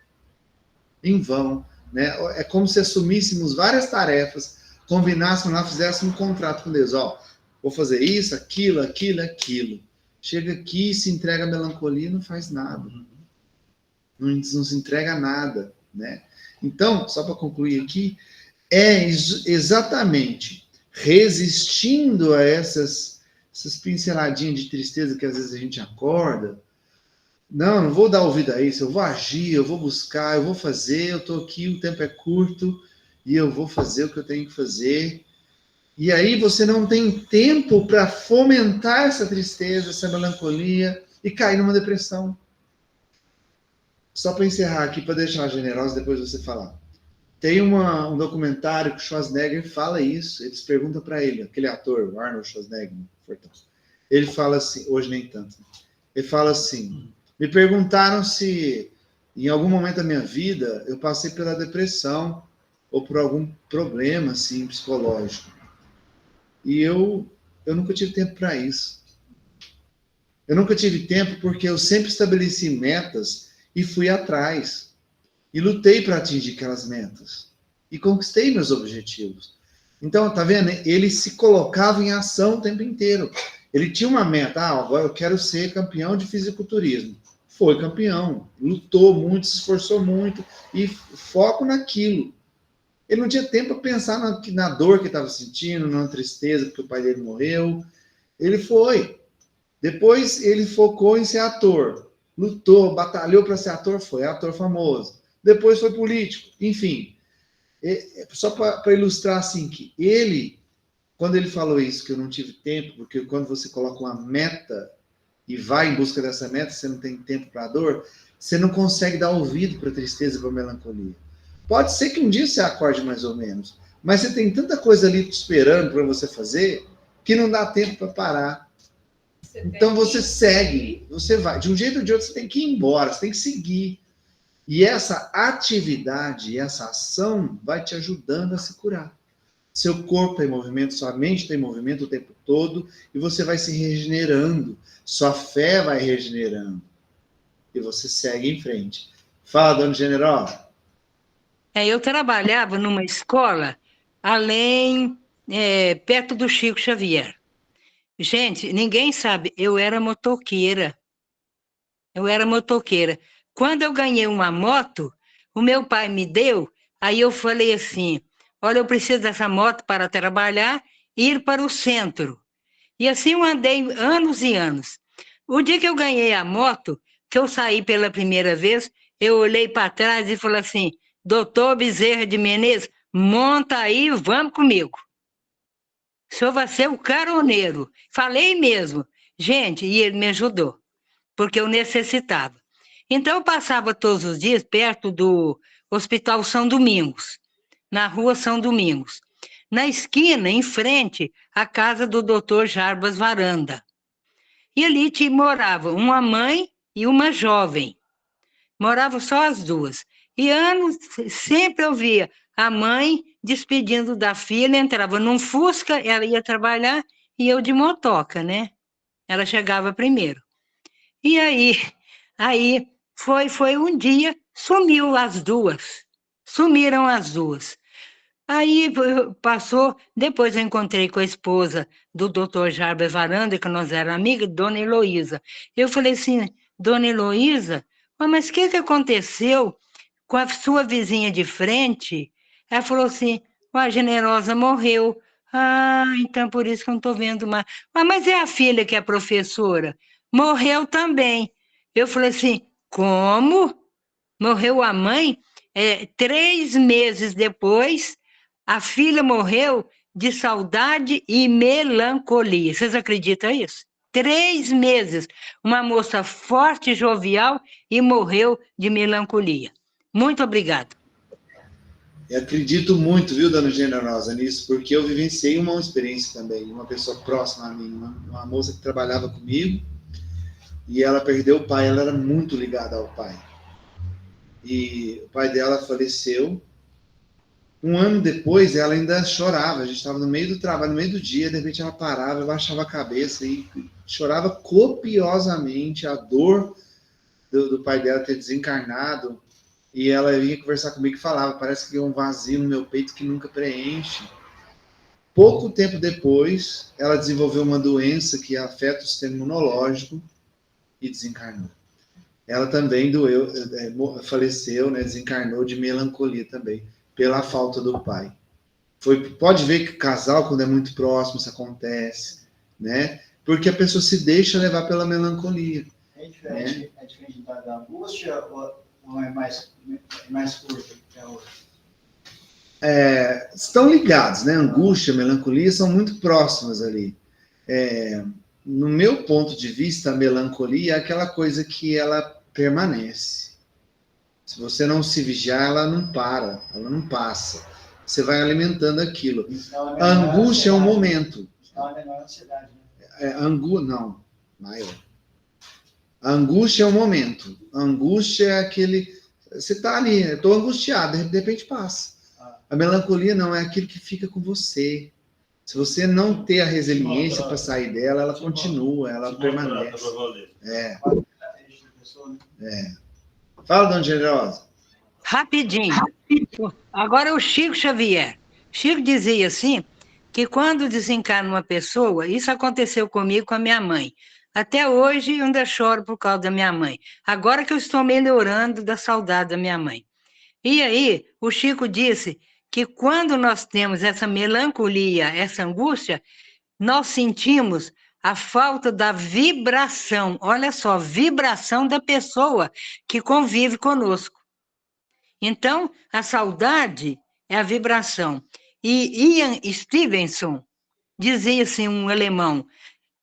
S1: em vão. Né? É como se assumíssemos várias tarefas, combinássemos lá, fizéssemos um contrato com Deus. Ó, vou fazer isso, aquilo. Chega aqui, se entrega a melancolia e não faz nada. Não se entrega a nada. Né? Então, só para concluir aqui, é exatamente resistindo a essas pinceladinhas de tristeza que às vezes a gente acorda. Não vou dar ouvido a isso, eu vou agir, eu vou buscar, eu vou fazer, eu estou aqui, o tempo é curto, e eu vou fazer o que eu tenho que fazer. E aí você não tem tempo para fomentar essa tristeza, essa melancolia, e cair numa depressão. Só para encerrar aqui, para deixar generosa, depois você falar. Tem um documentário que o Schwarzenegger fala isso, eles perguntam para ele, aquele ator, o Arnold Schwarzenegger, ele fala assim, hoje nem tanto, ele fala assim, me perguntaram se em algum momento da minha vida eu passei pela depressão ou por algum problema assim, psicológico. E eu nunca tive tempo para isso. Eu nunca tive tempo porque eu sempre estabeleci metas e fui atrás. E lutei para atingir aquelas metas. E conquistei meus objetivos. Então, tá vendo? Ele se colocava em ação o tempo inteiro. Ele tinha uma meta. Agora eu quero ser campeão de fisiculturismo. foi campeão, lutou muito, se esforçou muito, e foco naquilo. Ele não tinha tempo para pensar na dor que estava sentindo, na tristeza porque o pai dele morreu. Ele foi. Depois ele focou em ser ator. Lutou, batalhou para ser ator, foi ator famoso. Depois foi político. Enfim, só para ilustrar assim, que ele, quando ele falou isso, que eu não tive tempo, porque quando você coloca uma meta e vai em busca dessa meta, você não tem tempo para a dor, você não consegue dar ouvido para a tristeza e para a melancolia. Pode ser que um dia você acorde mais ou menos, mas você tem tanta coisa ali te esperando para você fazer que não dá tempo para parar. Então você segue, você vai. De um jeito ou de outro você tem que ir embora, você tem que seguir. E essa atividade, essa ação vai te ajudando a se curar. Seu corpo está em movimento, sua mente está em movimento o tempo todo e você vai se regenerando. Sua fé vai regenerando. E você segue em frente. Fala, dona Generosa.
S7: Eu trabalhava numa escola perto do Chico Xavier. Gente, ninguém sabe, eu era motoqueira. Quando eu ganhei uma moto, o meu pai me deu, aí eu falei assim, olha, eu preciso dessa moto para trabalhar e ir para o centro. E assim eu andei anos e anos. O dia que eu ganhei a moto, que eu saí pela primeira vez, eu olhei para trás e falei assim, doutor Bezerra de Menezes, monta aí, vamos comigo. O senhor vai ser o caroneiro. Falei mesmo. Gente, e ele me ajudou, porque eu necessitava. Então, eu passava todos os dias perto do Hospital São Domingos, na rua São Domingos. Na esquina, em frente, à casa do doutor Jarbas Varanda. E ali morava uma mãe e uma jovem. Moravam só as duas. E anos, sempre eu via a mãe despedindo da filha, entrava num Fusca, ela ia trabalhar, e eu de motoca, né? Ela chegava primeiro. E aí foi um dia, sumiram as duas. Aí passou, depois eu encontrei com a esposa do doutor Jarbas Varanda, que nós éramos amigas, dona Heloísa. Eu falei assim, dona Heloísa, mas o que aconteceu com a sua vizinha de frente? Ela falou assim, a Generosa morreu. Ah, então por isso que eu não estou vendo mais. Mas é a filha que é professora? Morreu também. Eu falei assim, como? Morreu a mãe? 3 meses depois, a filha morreu de saudade e melancolia. Vocês acreditam nisso? 3 meses. Uma moça forte, jovial, e morreu de melancolia. Muito obrigada.
S1: Eu acredito muito, viu, dona Generosa, nisso, porque eu vivenciei uma experiência também, uma pessoa próxima a mim, uma moça que trabalhava comigo, e ela perdeu o pai, ela era muito ligada ao pai. E o pai dela faleceu. Um ano depois, ela ainda chorava. A gente estava no meio do trabalho, no meio do dia, de repente ela parava, baixava a cabeça e chorava copiosamente a dor do pai dela ter desencarnado. E ela vinha conversar comigo e falava, parece que é um vazio no meu peito que nunca preenche. Pouco tempo depois, ela desenvolveu uma doença que afeta o sistema imunológico e desencarnou. Ela também faleceu, né, desencarnou de melancolia também, pela falta do pai. Pode ver que casal, quando é muito próximo, isso acontece, né? Porque a pessoa se deixa levar pela melancolia.
S2: É diferente da angústia ou é mais curta que a outra?
S1: Estão ligados, né? Angústia, melancolia são muito próximas ali. No meu ponto de vista, a melancolia é aquela coisa que ela permanece. Se você não se vigiar, ela não para, ela não passa. Você vai alimentando aquilo. A angústia é um momento.
S2: É uma menor ansiedade, né?
S1: Não, maior. A angústia é um momento. A angústia é aquele... Você está ali, estou angustiado, de repente passa. A melancolia não, é aquilo que fica com você. Se você não ter a resiliência para sair dela, ela continua, ela permanece. Fala, dona Generosa.
S7: Rapidinho. Agora o Chico Xavier. Chico dizia assim, que quando desencarna uma pessoa, isso aconteceu comigo, com a minha mãe. Até hoje eu ainda choro por causa da minha mãe. Agora que eu estou melhorando da saudade da minha mãe. E aí, o Chico disse que quando nós temos essa melancolia, essa angústia, nós sentimos a falta da vibração. Olha só, vibração da pessoa que convive conosco. Então, a saudade é a vibração. E Ian Stevenson dizia assim, um alemão,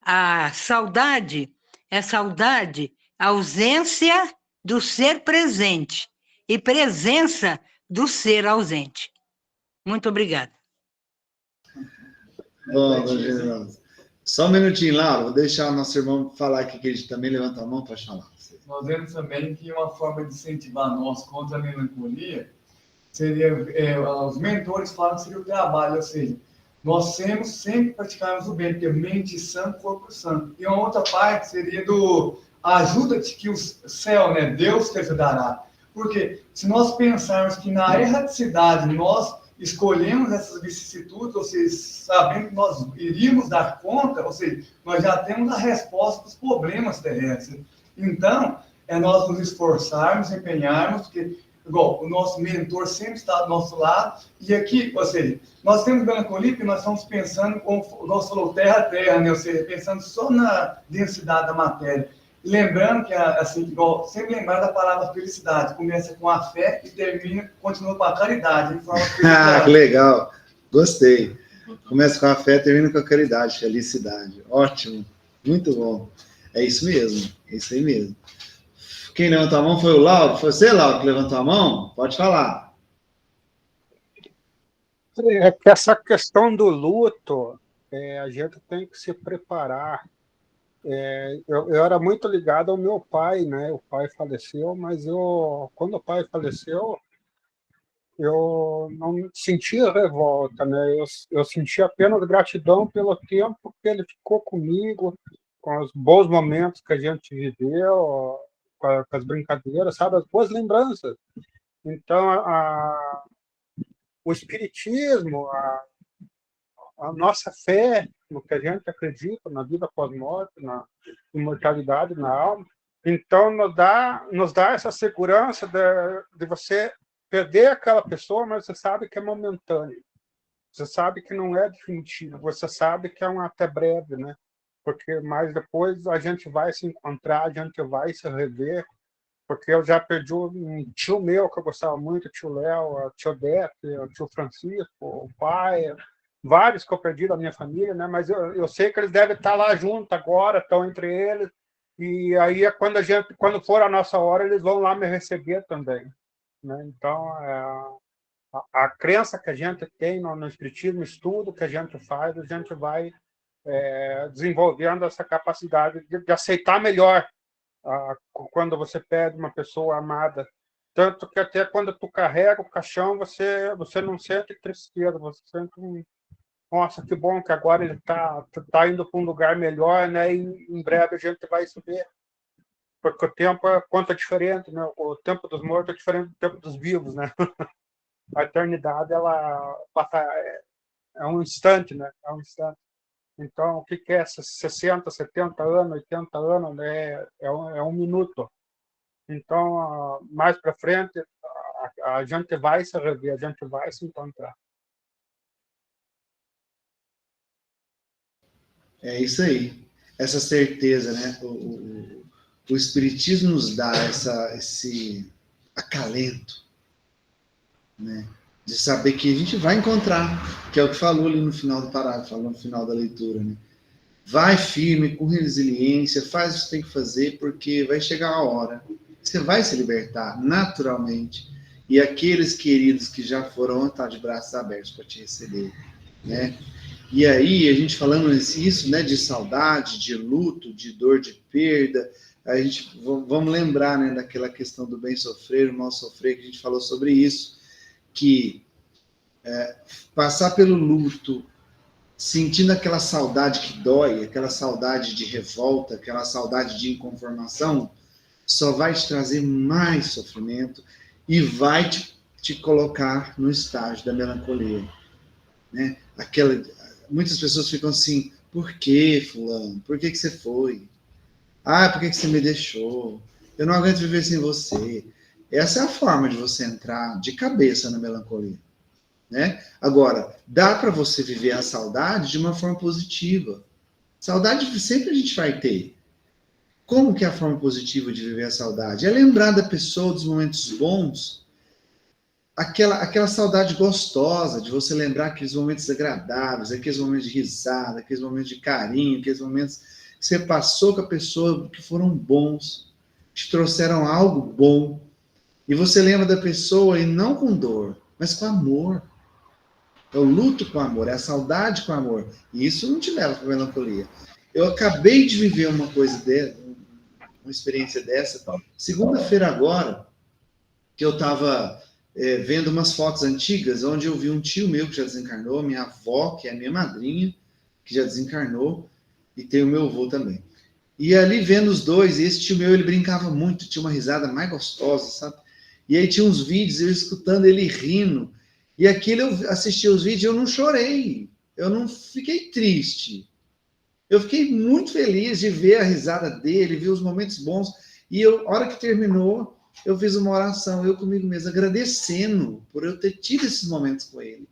S7: a saudade é saudade, ausência do ser presente e presença do ser ausente. Muito obrigada.
S1: Bom, dona Generosa. Só um minutinho, Laura, vou deixar o nosso irmão falar aqui, que ele também levanta a mão para falar.
S8: Nós vemos também que uma forma de incentivar nós contra a melancolia seria, os mentores falam que seria o trabalho, ou seja, nós sempre praticarmos o bem, porque mente sã, corpo santo. E uma outra parte seria ajuda-te que o céu, né, Deus te ajudará. Porque se nós pensarmos que na erraticidade nós escolhemos essas vicissitudes, ou seja, sabendo que nós iríamos dar conta, ou seja, nós já temos a resposta dos problemas terrestres. Então, é nós nos esforçarmos, empenharmos, porque, igual, o nosso mentor sempre está do nosso lado, e aqui, ou seja, nós temos melancolia porque nós estamos pensando, como o nosso falou, terra, né? Ou seja, pensando só na densidade da matéria. Lembrando que, assim, igual, sempre lembrar da palavra felicidade, começa com a fé e continua com a caridade.
S1: Que legal, gostei. Começa com a fé, termina com a caridade, felicidade. Ótimo, muito bom. É isso mesmo, é isso aí mesmo. Quem levantou a mão foi o Lauro? Foi você, Lauro, que levantou a mão? Pode falar.
S6: É que essa questão do luto, a gente tem que se preparar. Eu era muito ligado ao meu pai, né? O pai faleceu, mas quando o pai faleceu, eu não sentia revolta, né? Eu sentia apenas gratidão pelo tempo que ele ficou comigo, com os bons momentos que a gente viveu, com as brincadeiras, sabe? As boas lembranças. Então, o espiritismo, a nossa fé no que a gente acredita, na vida pós-morte, na imortalidade, na alma, então nos dá essa segurança de você perder aquela pessoa, mas você sabe que é momentâneo. Você sabe que não é definitivo, você sabe que é um até breve, né? Porque mais depois a gente vai se encontrar, a gente vai se rever, porque eu já perdi um tio meu que eu gostava muito, o tio Léo, a tio Odete, o tio Francisco, o pai, vários que eu perdi da minha família, né? Mas eu sei que eles devem estar lá junto agora, estão entre eles, e aí é quando for a nossa hora, eles vão lá me receber também, né? Então, a crença que a gente tem no espiritismo, o estudo que a gente faz, a gente vai desenvolvendo essa capacidade de aceitar melhor quando você perde uma pessoa amada. Tanto que até quando tu carrega o caixão, você não sente tristeza, você sente nossa, que bom que agora ele tá indo para um lugar melhor, né? E em breve a gente vai subir. Porque o tempo é quanto é diferente, né? O tempo dos mortos é diferente do tempo dos vivos, né? A eternidade, ela é um instante, né? É um instante. Então, o que é 60, 70 anos, 80 anos, né? É um minuto. Então, mais para frente, a gente vai se rever, a gente vai se encontrar.
S1: É isso aí. Essa certeza, né? O Espiritismo nos dá esse acalento, né? De saber que a gente vai encontrar, que é o que falou ali no final do parágrafo, falou no final da leitura, né? Vai firme, com resiliência, faz o que você tem que fazer, porque vai chegar a hora. Você vai se libertar naturalmente. E aqueles queridos que já foram vão estar de braços abertos para te receber, né? E aí, a gente falando isso, né, de saudade, de luto, de dor, de perda, a gente vamos lembrar, né, daquela questão do bem sofrer, o mal sofrer, que a gente falou sobre isso, que passar pelo luto, sentindo aquela saudade que dói, aquela saudade de revolta, aquela saudade de inconformação, só vai te trazer mais sofrimento e vai te colocar no estágio da melancolia, né? Muitas pessoas ficam assim, por que, fulano? Por que você foi? Ah, por que você me deixou? Eu não aguento viver sem você. Essa é a forma de você entrar de cabeça na melancolia, né? Agora, dá para você viver a saudade de uma forma positiva. Saudade sempre a gente vai ter. Como que é a forma positiva de viver a saudade? É lembrar da pessoa, dos momentos bons, aquela saudade gostosa de você lembrar aqueles momentos agradáveis, aqueles momentos de risada, aqueles momentos de carinho, aqueles momentos que você passou com a pessoa que foram bons, te trouxeram algo bom. E você lembra da pessoa e não com dor, mas com amor. É o luto com amor, é a saudade com amor. E isso não te leva para melancolia. Eu acabei de viver uma coisa uma experiência dessa. Segunda-feira agora, que eu estava vendo umas fotos antigas, onde eu vi um tio meu que já desencarnou, minha avó, que é minha madrinha, que já desencarnou, e tem o meu avô também. E ali vendo os dois, e esse tio meu, ele brincava muito, tinha uma risada mais gostosa, sabe? E aí tinha uns vídeos, eu escutando ele rindo, e aquilo eu assisti os vídeos, eu não chorei, eu não fiquei triste. Eu fiquei muito feliz de ver a risada dele, ver os momentos bons, e a hora que terminou, eu fiz uma oração, eu comigo mesmo, agradecendo por eu ter tido esses momentos com ele.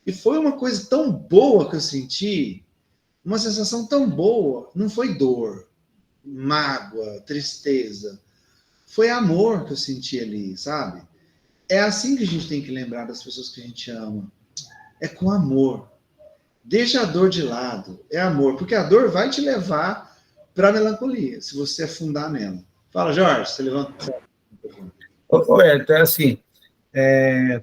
S1: E foi uma coisa tão boa que eu senti, uma sensação tão boa, não foi dor, mágoa, tristeza, foi amor que eu senti ali, sabe? É assim que a gente tem que lembrar das pessoas que a gente ama. É com amor. Deixa a dor de lado. É amor. Porque a dor vai te levar para a melancolia, se você afundar nela. Fala, Jorge, você levanta.
S4: Então, assim,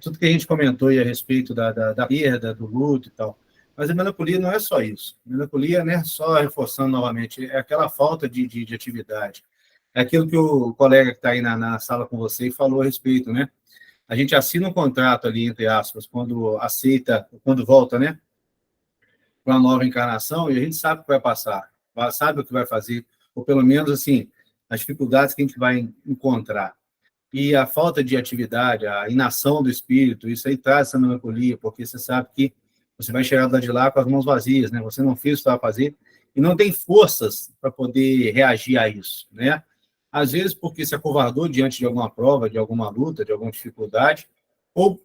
S4: tudo que a gente comentou aí a respeito da perda, do luto e tal, mas a melancolia não é só isso. A melancolia, né, só reforçando novamente, é aquela falta de atividade. É aquilo que o colega que está aí na sala com você falou a respeito, né? A gente assina um contrato ali, entre aspas, quando aceita, quando volta, né, para uma nova encarnação, e a gente sabe o que vai passar, sabe o que vai fazer, ou pelo menos, assim, as dificuldades que a gente vai encontrar. E a falta de atividade, a inação do espírito, isso aí traz essa melancolia, porque você sabe que você vai chegar de lá com as mãos vazias, né? Você não fez o que estava a fazer e não tem forças para poder reagir a isso, né? Às vezes porque se acovardou diante de alguma prova, de alguma luta, de alguma dificuldade, ou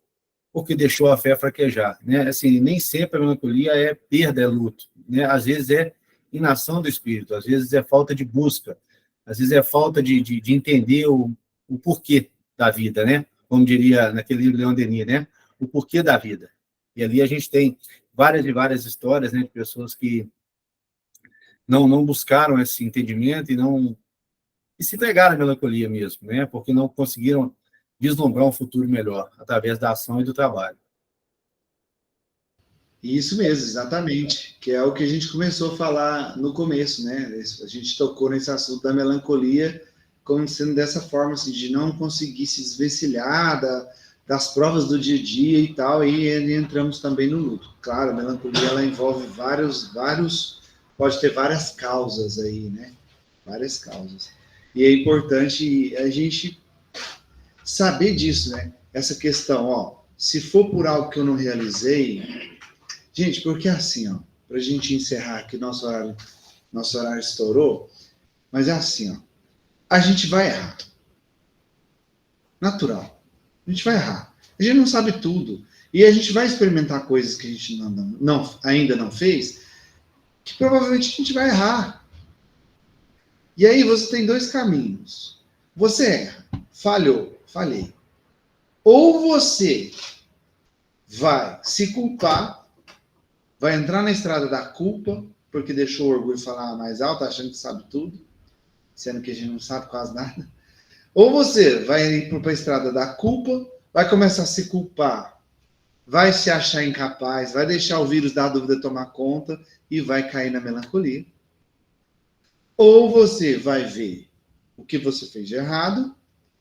S4: porque deixou a fé fraquejar, né? Assim, nem sempre a melancolia é perda, é luto, né? Às vezes é inação do espírito, às vezes é falta de busca, às vezes é falta de entender o porquê da vida, né? Como diria naquele livro Leon Denis, né? O porquê da vida. E ali a gente tem várias e várias histórias, né, de pessoas que não buscaram esse entendimento e se entregaram à melancolia mesmo, né? Porque não conseguiram vislumbrar um futuro melhor através da ação e do trabalho.
S1: Isso mesmo, exatamente. Que é o que a gente começou a falar no começo, né? A gente tocou nesse assunto da melancolia como sendo dessa forma, assim, de não conseguir se desvencilhar das provas do dia a dia e tal, e entramos também no luto. Claro, a melancolia, ela envolve pode ter várias causas aí, né? Várias causas. E é importante a gente saber disso, né? Essa questão, ó, se for por algo que eu não realizei, gente, porque assim, ó, para a gente encerrar aqui, nosso horário estourou, mas é assim, ó, a gente vai errar. Natural. A gente vai errar. A gente não sabe tudo. E a gente vai experimentar coisas que a gente ainda não fez, que provavelmente a gente vai errar. E aí você tem dois caminhos. Você erra. Falhei. Ou você vai se culpar, vai entrar na estrada da culpa, porque deixou o orgulho falar mais alto, achando que sabe tudo, sendo que a gente não sabe quase nada. Ou você vai ir para a estrada da culpa, vai começar a se culpar, vai se achar incapaz, vai deixar o vírus da dúvida tomar conta e vai cair na melancolia. Ou você vai ver o que você fez de errado,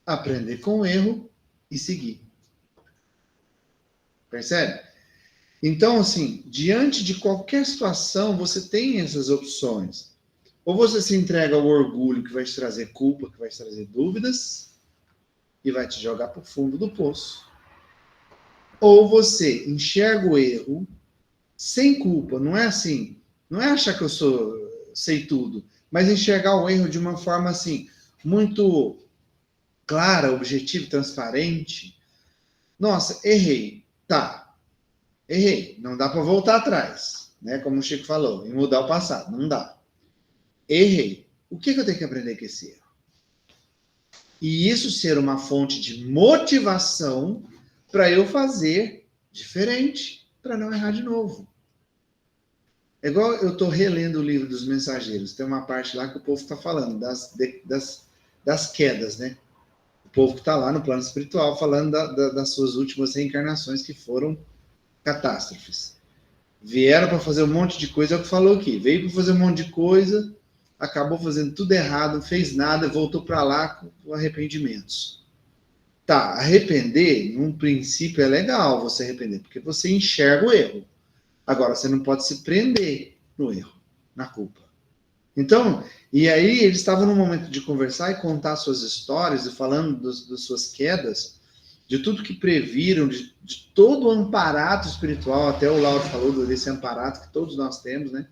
S1: aprender com o erro e seguir. Percebe? Então, assim, diante de qualquer situação, você tem essas opções. Ou você se entrega ao orgulho que vai te trazer culpa, que vai te trazer dúvidas e vai te jogar para o fundo do poço. Ou você enxerga o erro sem culpa, não é assim, não é achar que eu sei tudo, mas enxergar o erro de uma forma assim, muito clara, objetiva, transparente. Nossa, errei. Tá, errei. Não dá para voltar atrás, né? Como o Chico falou, e mudar o passado. Não dá. Errei. O que eu tenho que aprender com esse erro? E isso ser uma fonte de motivação para eu fazer diferente, para não errar de novo. É igual eu estou relendo o livro dos Mensageiros. Tem uma parte lá que o povo está falando das quedas, né? O povo que está lá no plano espiritual falando das suas últimas reencarnações que foram catástrofes. Vieram para fazer um monte de coisa, é o que falou aqui. Veio para fazer um monte de coisa, acabou fazendo tudo errado, não fez nada, voltou para lá com arrependimentos. Tá, arrepender, num princípio é legal você arrepender, porque você enxerga o erro. Agora, você não pode se prender no erro, na culpa. Então, e aí eles estavam no momento de conversar e contar suas histórias, e falando das suas quedas, de tudo que previram, de todo o amparato espiritual, até o Lauro falou desse amparato que todos nós temos, né?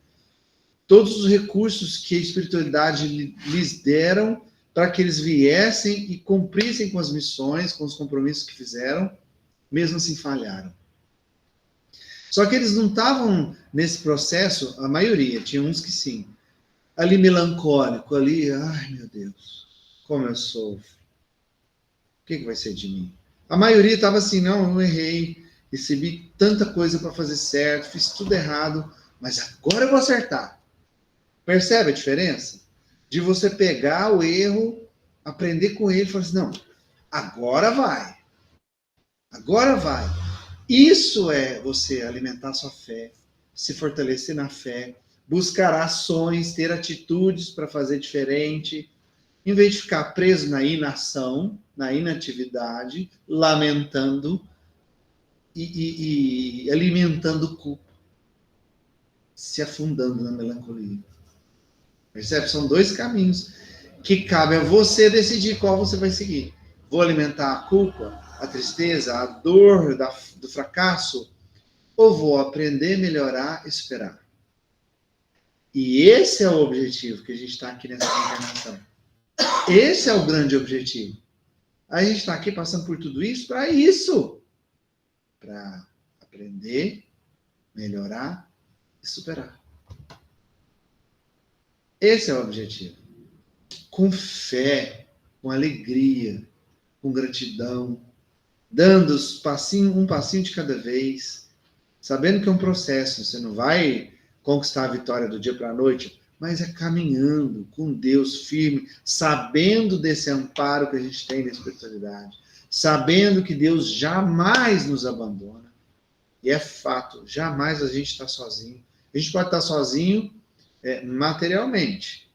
S1: Todos os recursos que a espiritualidade lhes deram para que eles viessem e cumprissem com as missões, com os compromissos que fizeram, mesmo assim falharam. Só que eles não estavam nesse processo, a maioria, tinha uns que sim, ali melancólico, ali, ai meu Deus, como eu sofro. O que vai ser de mim? A maioria estava assim, não, eu errei, recebi tanta coisa para fazer certo, fiz tudo errado, mas agora eu vou acertar. Percebe a diferença? De você pegar o erro, aprender com ele e falar assim, não, agora vai. Agora vai. Isso é você alimentar sua fé, se fortalecer na fé, buscar ações, ter atitudes para fazer diferente, em vez de ficar preso na inação, na inatividade, lamentando e alimentando culpa, se afundando na melancolia. Percebe? São dois caminhos que cabe a você decidir qual você vai seguir. Vou alimentar a culpa, a tristeza, a dor do fracasso, ou vou aprender, melhorar, esperar? E esse é o objetivo que a gente está aqui nessa encarnação. Esse é o grande objetivo. A gente está aqui passando por tudo isso para isso. Para aprender, melhorar e superar. Esse é o objetivo. Com fé, com alegria, com gratidão, dando um passinho de cada vez, sabendo que é um processo, você não vai conquistar a vitória do dia para a noite, mas é caminhando com Deus firme, sabendo desse amparo que a gente tem na espiritualidade, sabendo que Deus jamais nos abandona, e é fato, jamais a gente está sozinho. A gente pode estar sozinho materialmente,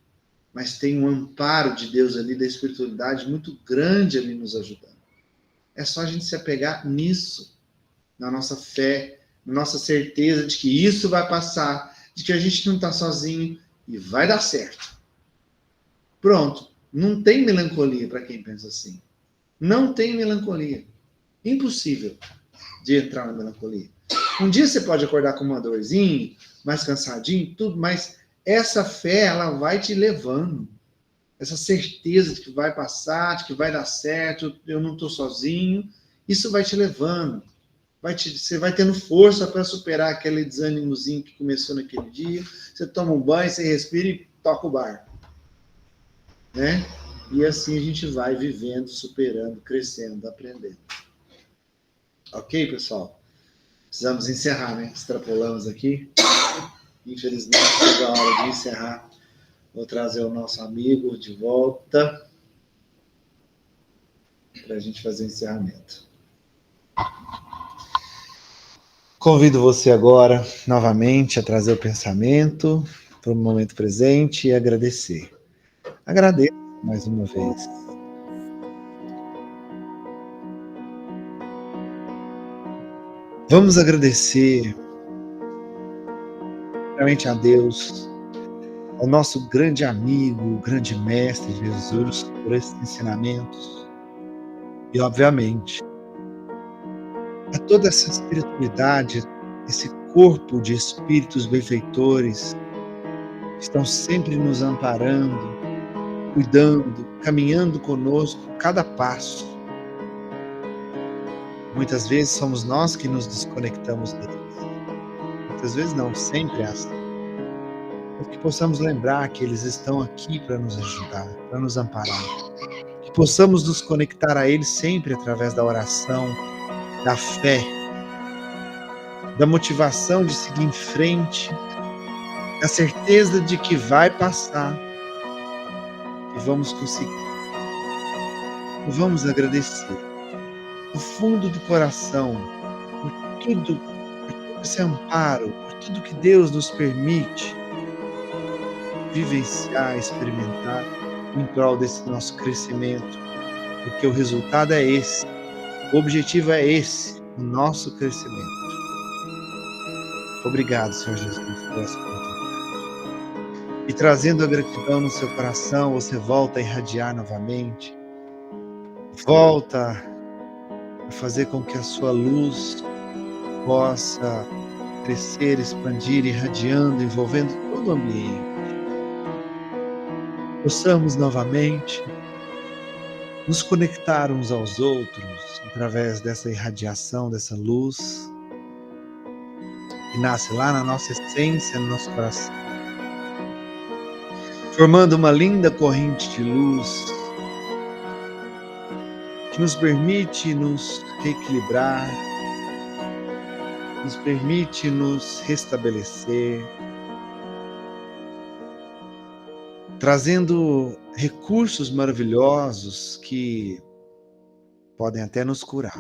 S1: mas tem um amparo de Deus ali, da espiritualidade muito grande ali nos ajudando. É só a gente se apegar nisso, na nossa fé, na nossa certeza de que isso vai passar, de que a gente não está sozinho e vai dar certo. Pronto. Não tem melancolia para quem pensa assim. Não tem melancolia. Impossível de entrar na melancolia. Um dia você pode acordar com uma dorzinha, mais cansadinho, tudo, mas essa fé, ela vai te levando. Essa certeza de que vai passar, de que vai dar certo, eu não estou sozinho, isso vai te levando. Você vai tendo força para superar aquele desânimozinho que começou naquele dia. Você toma um banho, você respira e toca o barco. Né? E assim a gente vai vivendo, superando, crescendo, aprendendo. Ok, pessoal? Precisamos encerrar, né? Extrapolamos aqui. Infelizmente, chegou a hora de encerrar. Vou trazer o nosso amigo de volta para a gente fazer o encerramento. Convido você agora, novamente, a trazer o pensamento para o momento presente e agradecer. Agradeço mais uma vez. Vamos agradecer realmente a Deus, ao nosso grande amigo, grande mestre Jesus, por esses ensinamentos. E, obviamente, a toda essa espiritualidade, esse corpo de espíritos benfeitores, estão sempre nos amparando, cuidando, caminhando conosco cada passo. Muitas vezes somos nós que nos desconectamos deles. Muitas vezes não, sempre é assim. Para que possamos lembrar que eles estão aqui para nos ajudar, para nos amparar. Que possamos nos conectar a eles sempre através da oração, da fé, da motivação de seguir em frente, da certeza de que vai passar, que vamos conseguir. E vamos agradecer do fundo do coração por todo esse amparo, por tudo que Deus nos permite vivenciar, experimentar em prol desse nosso crescimento, porque o resultado é esse, o objetivo é esse, o nosso crescimento. Obrigado, Senhor Jesus, por essa oportunidade. E trazendo a gratidão no seu coração, você volta a irradiar novamente, volta a fazer com que a sua luz possa crescer, expandir, irradiando, envolvendo todo o ambiente. Possamos novamente nos conectar uns aos outros através dessa irradiação, dessa luz que nasce lá na nossa essência, no nosso coração, formando uma linda corrente de luz que nos permite nos reequilibrar, nos permite nos restabelecer, trazendo recursos maravilhosos que podem até nos curar.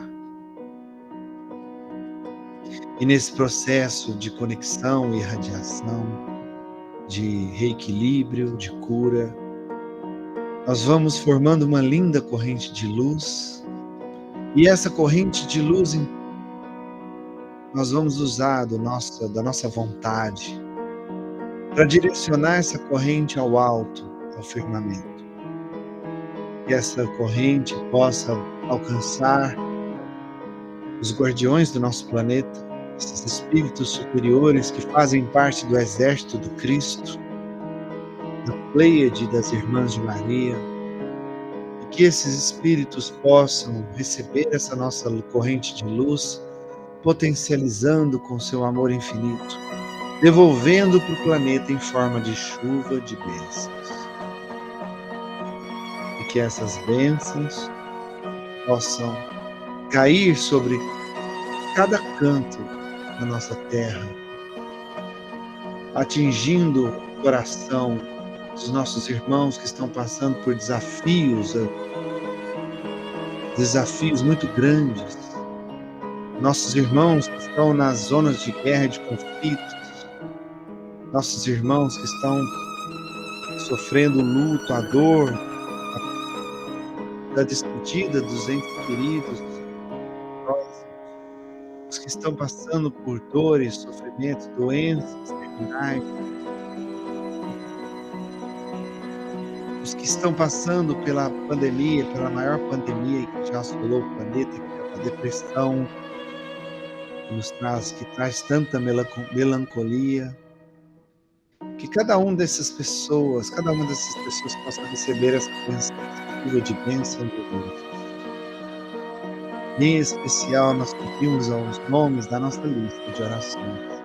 S1: E nesse processo de conexão e irradiação, de reequilíbrio, de cura, nós vamos formando uma linda corrente de luz, e essa corrente de luz nós vamos usar da nossa vontade para direcionar essa corrente ao alto, ao firmamento. Que essa corrente possa alcançar os guardiões do nosso planeta, esses espíritos superiores que fazem parte do exército do Cristo, da Pleiade das Irmãs de Maria, e que esses espíritos possam receber essa nossa corrente de luz, potencializando com seu amor infinito, devolvendo para o planeta em forma de chuva de bênçãos. E que essas bênçãos possam cair sobre cada canto da nossa terra, atingindo o coração dos nossos irmãos que estão passando por desafios muito grandes, nossos irmãos que estão nas zonas de guerra e de conflitos, nossos irmãos que estão sofrendo o luto, a dor da despedida dos entes queridos, os que estão passando por dores, sofrimentos, doenças terminais, os que estão passando pela pandemia, pela maior pandemia que já assolou o planeta, que é a depressão, que traz tanta melancolia, que cada uma dessas pessoas possa receber essa de bênção de Deus. Em especial, nós pedimos aos nomes da nossa lista de orações.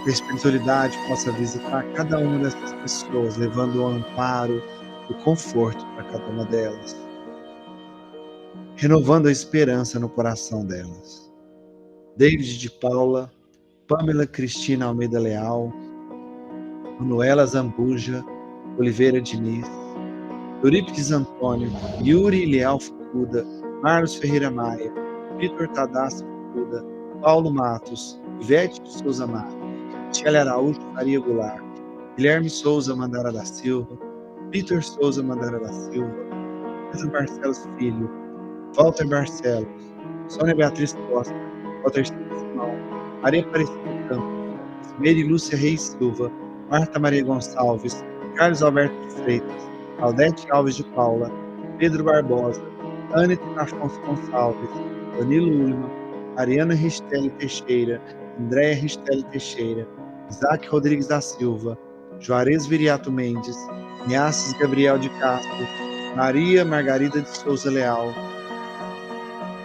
S1: Que a espiritualidade possa visitar cada uma dessas pessoas, levando o amparo, o conforto para cada uma delas, renovando a esperança no coração delas. David de Paula, Pamela Cristina Almeida Leal, Manuela Zambuja Oliveira Diniz, Eurípides Antônio, Yuri Leal Fukuda, Marlos Ferreira Maia, Vitor Tadasso Fukuda, Paulo Matos, Ivete de Souza Maia, Michele Araújo Faria Goulart, Guilherme Souza Mandara da Silva, Vitor Souza Mandara da Silva, César Barcelos Filho, Walter Barcelos, Sônia Beatriz Costa, Walter Simão, Maria Aparecida Campos, Mary Lúcia Reis Silva, Marta Maria Gonçalves, Carlos Alberto de Freitas, Aldete Alves de Paula, Pedro Barbosa, Anete Afonso Gonçalves, Danilo Ulma, Ariana Ristelli Teixeira, Andréia Ristelli Teixeira, Isaac Rodrigues da Silva, Juarez Viriato Mendes, Niasses Gabriel de Castro, Maria Margarida de Souza Leal,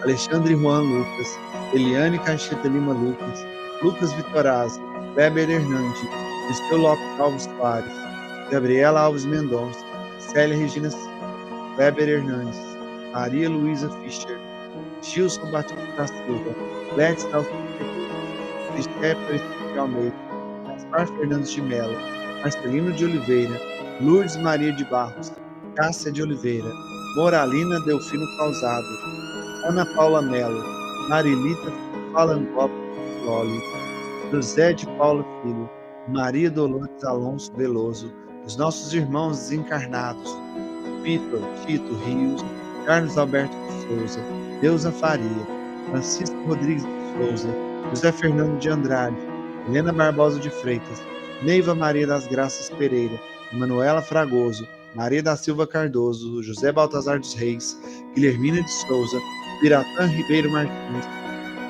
S1: Alexandre Juan Lucas, Eliane Caixeta Lima Lucas, Lucas Vitorazzi, Weber Hernandes, Liceu Lopes Alves Soares, Gabriela Alves Mendonça, Célia Regina Silva, Weber Hernandes, Maria Luísa Fischer, Gilson Batista da Silva, Letes Dalcio Ferreira, Cristé Aparecida de Almeida, Gaspar Fernandes de Mello, Marcelino de Oliveira, Lourdes Maria de Barros, Cássia de Oliveira, Moralina Delfino Causado, Ana Paula Mello, Marilita Falangop Loli, José de Paula Filho, Maria Dolores Alonso Veloso, os nossos irmãos desencarnados, Vitor, Tito Rios, Carlos Alberto de Souza, Deusa Faria, Francisco Rodrigues de Souza, José Fernando de Andrade, Helena Barbosa de Freitas, Neiva Maria das Graças Pereira, Manuela Fragoso, Maria da Silva Cardoso, José Baltazar dos Reis, Guilhermina de Souza, Piratã Ribeiro Martins,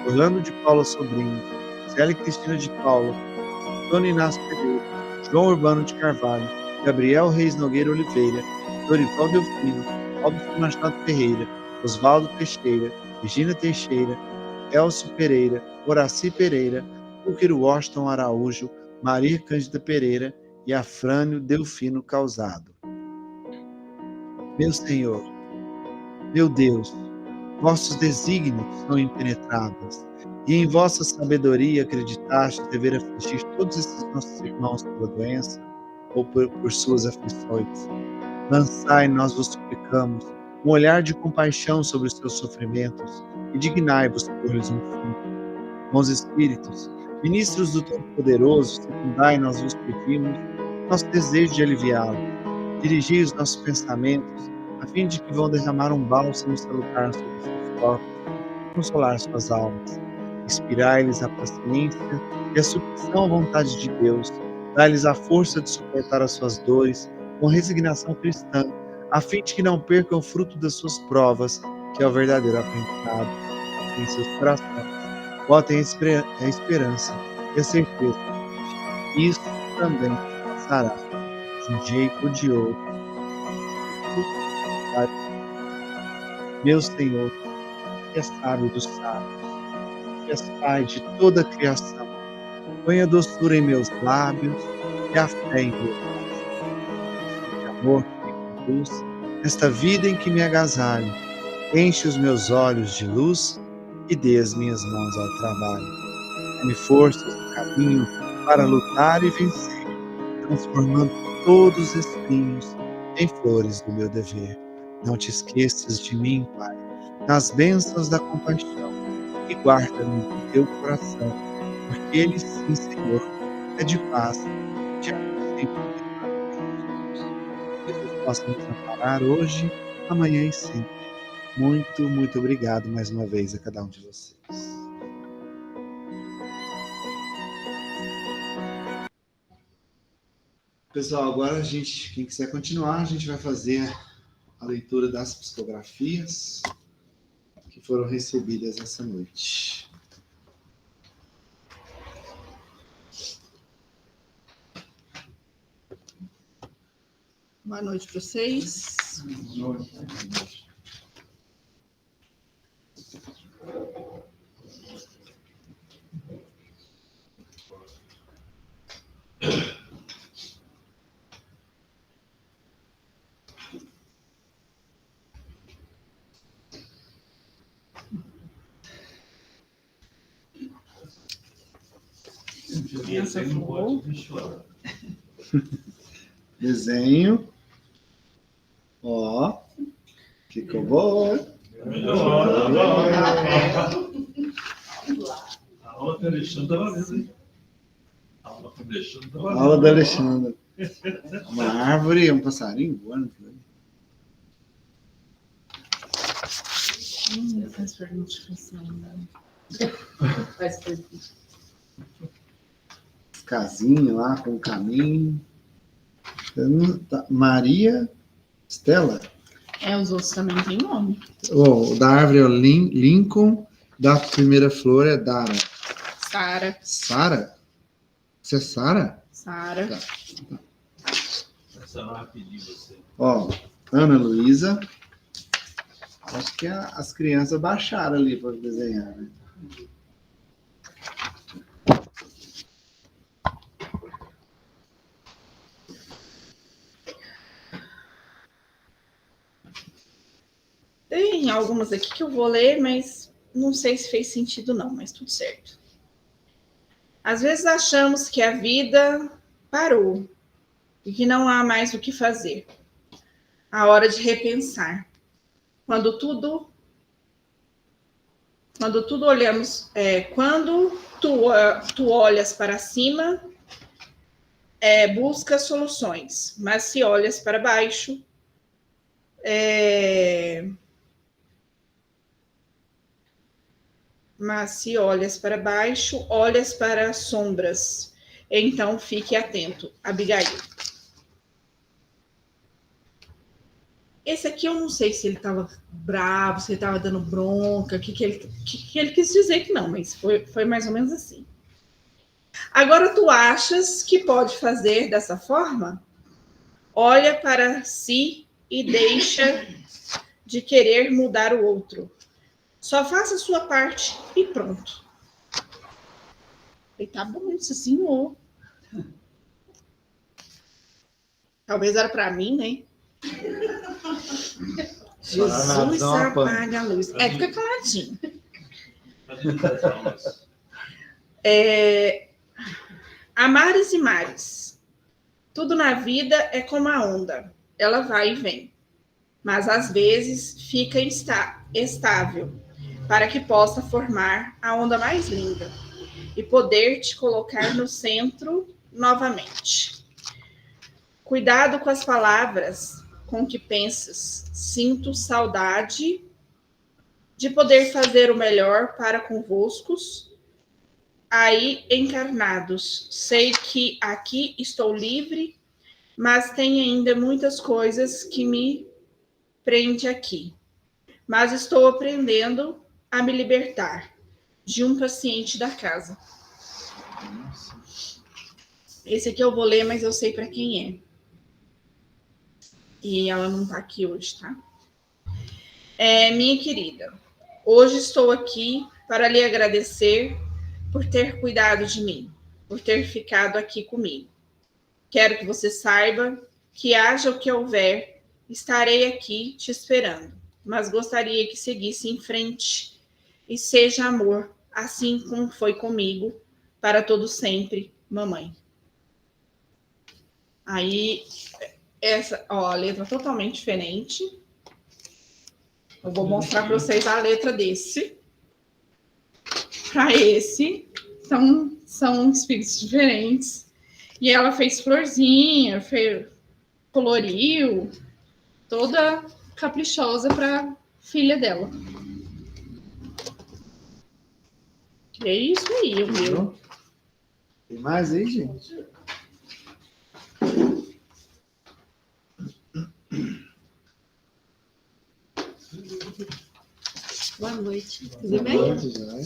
S1: Orlando de Paula Sobrinho, Célia Cristina de Paula, Antônio Inácio Pereira, João Urbano de Carvalho, Gabriel Reis Nogueira Oliveira, Dorival Delfino, Robson Machado Ferreira, Oswaldo Teixeira, Regina Teixeira, Elcio Pereira, Horaci Pereira, Úquero Washington Araújo, Maria Cândida Pereira e Afrânio Delfino Causado. Meu Senhor, meu Deus, vossos desígnios são impenetráveis, e em vossa sabedoria acreditastes dever afligir todos esses nossos irmãos pela doença ou por suas aflições. Lançai, nós vos suplicamos, um olhar de compaixão sobre os seus sofrimentos e dignai-vos por-lhes um fim. Bons Espíritos, ministros do Todo-Poderoso, secundai, nós vos pedimos, nosso desejo de aliviá-lo. Dirigi os nossos pensamentos, a fim de que vão derramar um bálsamo salutar sobre os seus corpos, consolar suas almas. Inspirai-lhes a paciência e a submissão à vontade de Deus. Dai-lhes a força de suportar as suas dores com resignação cristã, a fim de que não percam o fruto das suas provas, que é o verdadeiro aprendizado. Em seus corações, botem a esperança e a certeza. Isso também passará de um jeito ou de outro. Meu Senhor, que é sábio dos sábios, que és Pai de toda a criação, ponha doçura em meus lábios e a fé em meu coração. De amor que me conduz, esta vida em que me agasalho, enche os meus olhos de luz e dê as minhas mãos ao trabalho. Dê-me forças no caminho para lutar e vencer, transformando todos os espinhos em flores do meu dever. Não te esqueças de mim, Pai, nas bênçãos da compaixão, e guarda-me no teu coração, porque ele, sim, Senhor, é de paz, de amor sempre. Que Jesus possa nos amparar hoje, amanhã e sempre. Muito, muito obrigado mais uma vez a cada um de vocês. Pessoal, agora quem quiser continuar, a gente vai fazer a leitura das psicografias que foram recebidas essa noite.
S5: Boa noite para vocês.
S8: Boa noite.
S1: Desenho. Ó. Ficou bom.
S3: A aula do Alexandre estava vendo, hein? A aula do Alexandre estava vendo.
S1: Aula do Alexandre. Uma árvore, um passarinho voando.
S5: Faz pergunta de função, né? Faz pergunta.
S1: Casinha lá com o caminho. Maria Estela.
S5: Os outros também têm nome.
S1: O da árvore é o Lincoln. Da primeira flor é Dara.
S5: Sara.
S1: Sara? Você é Sara?
S5: Sara.
S1: Tá.
S3: Sanar rapidinho você.
S1: Ó, Ana Luísa. Acho que as crianças baixaram ali para desenhar, né?
S9: Tem algumas aqui que eu vou ler, mas não sei se fez sentido não, mas tudo certo. Às vezes achamos que a vida parou e que não há mais o que fazer. A hora de repensar. Quando tu olhas para cima, busca soluções, mas se olhas para baixo, olhas para as sombras. Então, fique atento. Abigail. Esse aqui eu não sei se ele estava bravo, se ele estava dando bronca, o que ele quis dizer que não, mas foi mais ou menos assim. Agora, tu achas que pode fazer dessa forma? Olha para si e deixa de querer mudar o outro. Só faça a sua parte e pronto. E tá bom isso, senhor. Talvez era para mim, né? Jesus apaga a luz. Fica caladinho. Há mares e mares. Tudo na vida é como a onda. Ela vai e vem. Mas às vezes fica estável para que possa formar a onda mais linda e poder te colocar no centro novamente. Cuidado com as palavras com que pensas. Sinto saudade de poder fazer o melhor para convosco aí encarnados. Sei que aqui estou livre, mas tem ainda muitas coisas que me prende aqui. Mas estou aprendendo a me libertar de um paciente da casa. Esse aqui eu vou ler, mas eu sei para quem é. E ela não está aqui hoje, tá? Minha querida, hoje estou aqui para lhe agradecer por ter cuidado de mim, por ter ficado aqui comigo. Quero que você saiba que haja o que houver, estarei aqui te esperando, mas gostaria que seguisse em frente e seja amor, assim como foi comigo, para todo sempre, mamãe. Aí, a letra totalmente diferente. Eu vou mostrar para vocês a letra desse. Para esse, são espíritos diferentes. E ela fez florzinha, coloriu, toda caprichosa para filha dela. É isso aí, o meu.
S1: Tem mais aí, gente?
S10: Boa noite. Tudo bem?
S1: Boa noite, já.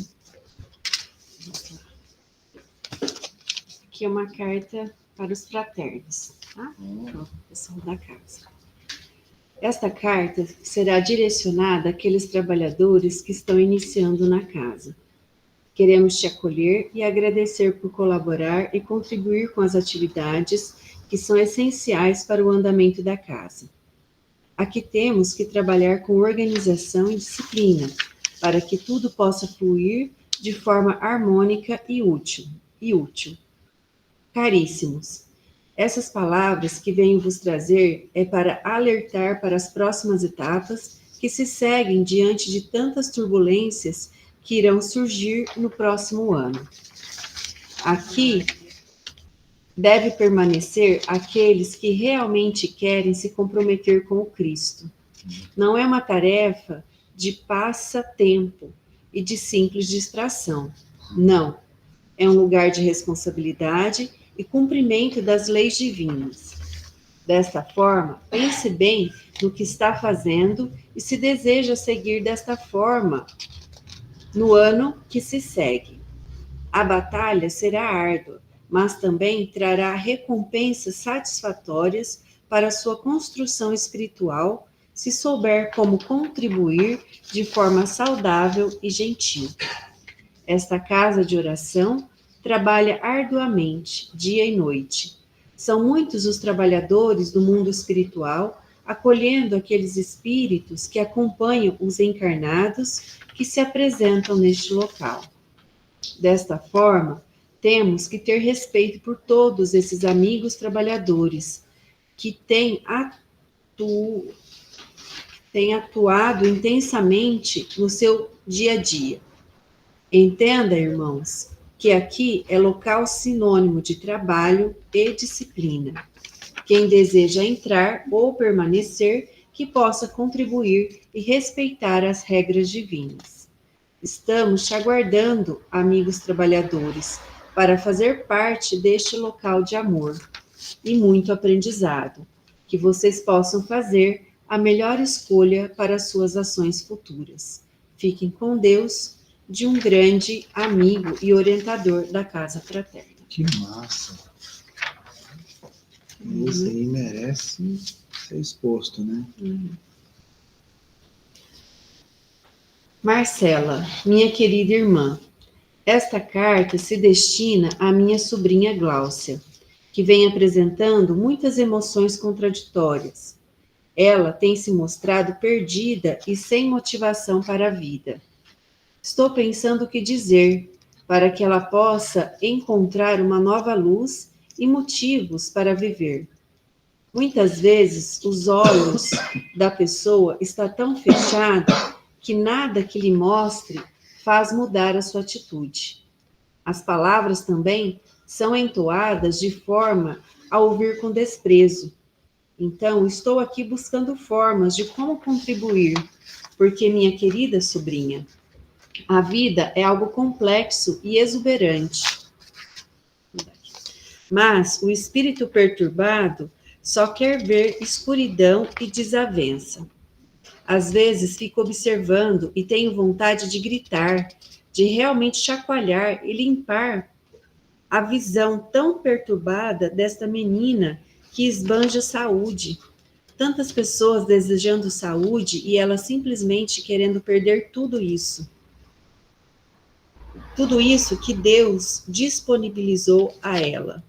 S10: Aqui é uma carta para os fraternos, tá? Para o pessoal da casa. Esta carta será direcionada àqueles trabalhadores que estão iniciando na casa. Queremos te acolher e agradecer por colaborar e contribuir com as atividades que são essenciais para o andamento da casa. Aqui temos que trabalhar com organização e disciplina, para que tudo possa fluir de forma harmônica e útil. Caríssimos, essas palavras que venho vos trazer é para alertar para as próximas etapas que se seguem diante de tantas turbulências que irão surgir no próximo ano. Aqui deve permanecer aqueles que realmente querem se comprometer com o Cristo. Não é uma tarefa de passatempo e de simples distração. Não. É um lugar de responsabilidade e cumprimento das leis divinas. Desta forma, pense bem no que está fazendo e se deseja seguir desta forma no ano que se segue. A batalha será árdua, mas também trará recompensas satisfatórias para sua construção espiritual, se souber como contribuir de forma saudável e gentil. Esta casa de oração trabalha arduamente, dia e noite. São muitos os trabalhadores do mundo espiritual, acolhendo aqueles espíritos que acompanham os encarnados que se apresentam neste local. Desta forma, temos que ter respeito por todos esses amigos trabalhadores que têm atuado intensamente no seu dia a dia. Entenda, irmãos, que aqui é local sinônimo de trabalho e disciplina. Quem deseja entrar ou permanecer, que possa contribuir e respeitar as regras divinas. Estamos te aguardando, amigos trabalhadores, para fazer parte deste local de amor e muito aprendizado, que vocês possam fazer a melhor escolha para suas ações futuras. Fiquem com Deus, de um grande amigo e orientador da Casa Fraterna.
S1: Que massa! Isso aí merece ser exposto, né?
S10: Marcela, minha querida irmã, esta carta se destina à minha sobrinha Gláucia, que vem apresentando muitas emoções contraditórias. Ela tem se mostrado perdida e sem motivação para a vida. Estou pensando o que dizer, para que ela possa encontrar uma nova luz e motivos para viver. Muitas vezes, os olhos da pessoa estão tão fechados que nada que lhe mostre faz mudar a sua atitude. As palavras também são entoadas de forma a ouvir com desprezo. Então, estou aqui buscando formas de como contribuir, porque, minha querida sobrinha, a vida é algo complexo e exuberante. Mas o espírito perturbado só quer ver escuridão e desavença. Às vezes fico observando e tenho vontade de gritar, de realmente chacoalhar e limpar a visão tão perturbada desta menina que esbanja saúde. Tantas pessoas desejando saúde e ela simplesmente querendo perder tudo isso. Tudo isso que Deus disponibilizou a ela.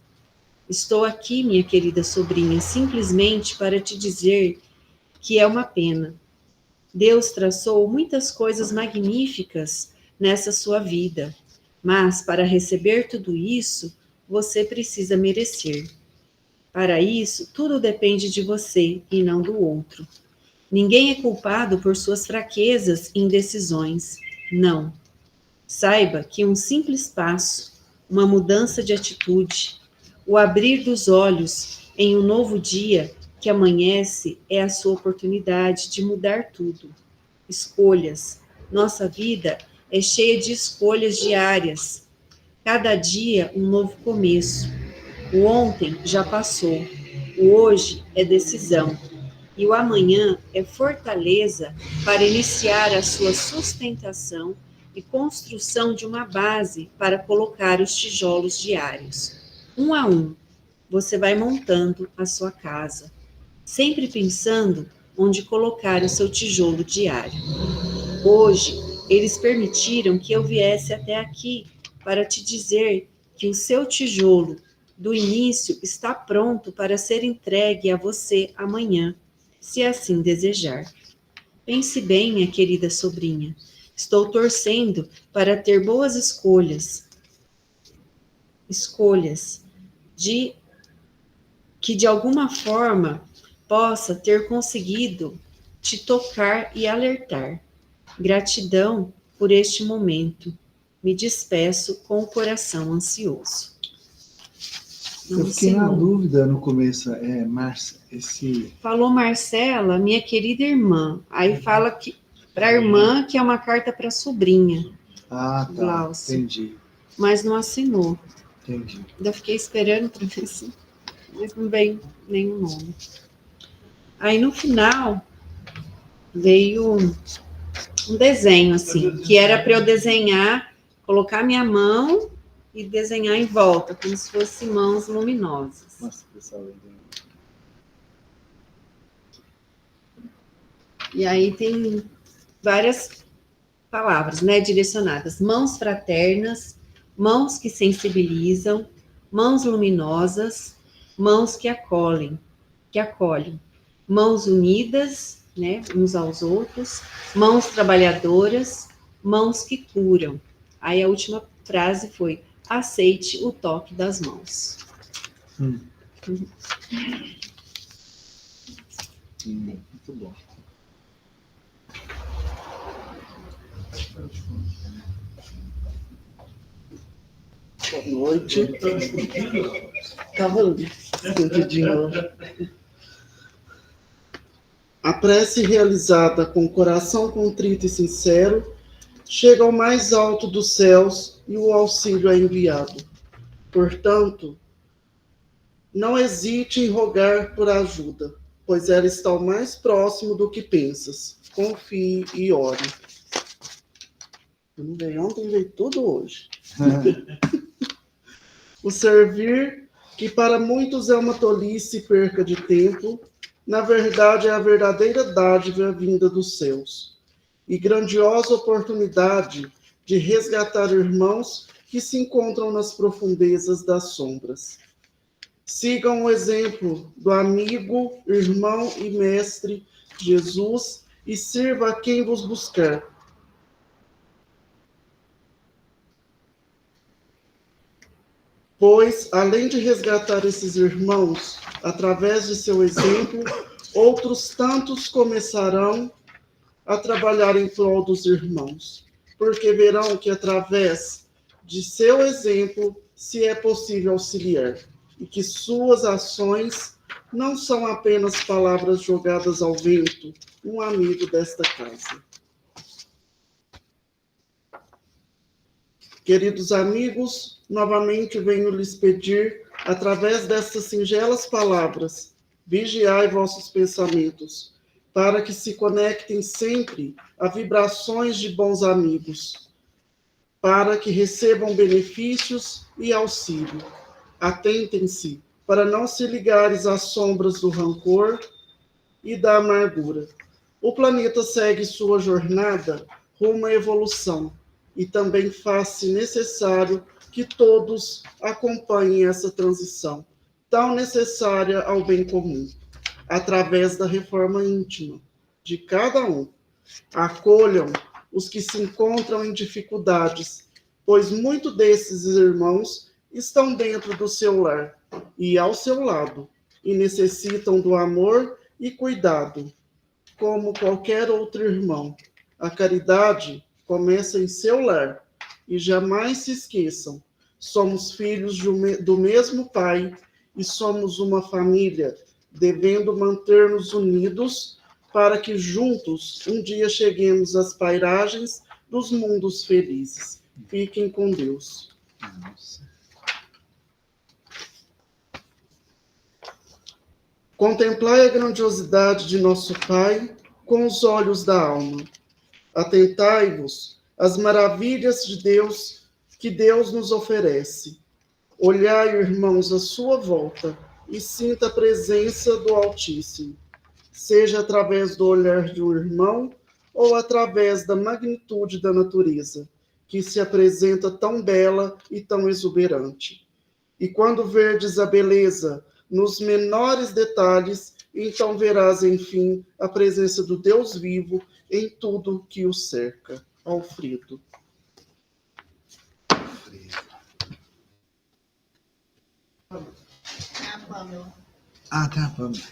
S10: Estou aqui, minha querida sobrinha, simplesmente para te dizer que é uma pena. Deus traçou muitas coisas magníficas nessa sua vida, mas para receber tudo isso, você precisa merecer. Para isso, tudo depende de você e não do outro. Ninguém é culpado por suas fraquezas e indecisões. Não. Saiba que um simples passo, uma mudança de atitude, o abrir dos olhos em um novo dia que amanhece é a sua oportunidade de mudar tudo. Escolhas. Nossa vida é cheia de escolhas diárias. Cada dia um novo começo. O ontem já passou. O hoje é decisão. E o amanhã é fortaleza para iniciar a sua sustentação e construção de uma base para colocar os tijolos diários. Um a um, você vai montando a sua casa, sempre pensando onde colocar o seu tijolo diário. Hoje, eles permitiram que eu viesse até aqui para te dizer que o seu tijolo do início está pronto para ser entregue a você amanhã, se assim desejar. Pense bem, minha querida sobrinha. Estou torcendo para ter boas escolhas que de alguma forma possa ter conseguido te tocar e alertar. Gratidão por este momento. Me despeço com o coração ansioso.
S1: Eu fiquei na dúvida no começo.
S10: Falou Marcela, minha querida irmã. Aí fala que para a irmã que é uma carta para a sobrinha.
S1: Ah, tá.
S10: Gláucia.
S1: Entendi.
S10: Mas não assinou.
S1: Entendi.
S10: Ainda fiquei esperando para ver se... Mas não veio nenhum nome. Aí no final veio um desenho assim, que era para eu desenhar, colocar minha mão e desenhar em volta, como se fossem mãos luminosas.
S1: Nossa, pessoal.
S10: E aí tem várias palavras, né, direcionadas. Mãos fraternas, mãos que sensibilizam, mãos luminosas, mãos que acolhem, mãos unidas, né, uns aos outros, mãos trabalhadoras, mãos que curam. Aí a última frase foi: aceite o toque das mãos.
S1: Muito bom.
S11: Boa noite. Estava ali, sentadinho. A prece realizada com coração contrito e sincero chega ao mais alto dos céus e o auxílio é enviado. Portanto, não hesite em rogar por ajuda, pois ela está o mais próximo do que pensas. Confie e ore. Eu não veio ontem, veio tudo hoje. O servir, que para muitos é uma tolice e perca de tempo, na verdade é a verdadeira dádiva vinda dos céus, e grandiosa oportunidade de resgatar irmãos que se encontram nas profundezas das sombras. Sigam o exemplo do amigo, irmão e mestre Jesus e sirva a quem vos buscar. Pois, além de resgatar esses irmãos, através de seu exemplo, outros tantos começarão a trabalhar em prol dos irmãos, porque verão que através de seu exemplo se é possível auxiliar, e que suas ações não são apenas palavras jogadas ao vento, um amigo desta casa. Queridos amigos, novamente venho lhes pedir, através destas singelas palavras, vigiai vossos pensamentos, para que se conectem sempre a vibrações de bons amigos, para que recebam benefícios e auxílio. Atentem-se para não se ligares às sombras do rancor e da amargura. O planeta segue sua jornada rumo à evolução, e também faz-se necessário que todos acompanhem essa transição, tão necessária ao bem comum, através da reforma íntima de cada um. Acolham os que se encontram em dificuldades, pois muitos desses irmãos estão dentro do seu lar e ao seu lado, e necessitam do amor e cuidado, como qualquer outro irmão. A caridade começa em seu lar, e jamais se esqueçam, somos filhos do mesmo Pai, e somos uma família, devendo manter-nos unidos, para que juntos um dia cheguemos às pairagens dos mundos felizes. Fiquem com Deus. Contemplai a grandiosidade de nosso Pai com os olhos da alma. Atentai-vos às maravilhas de Deus que Deus nos oferece. Olhai, irmãos, à sua volta e sinta a presença do Altíssimo, seja através do olhar de um irmão ou através da magnitude da natureza, que se apresenta tão bela e tão exuberante. E quando verdes a beleza nos menores detalhes, então verás, enfim, a presença do Deus vivo em tudo que o cerca. Alfredo.
S1: Ah, tá, vamos.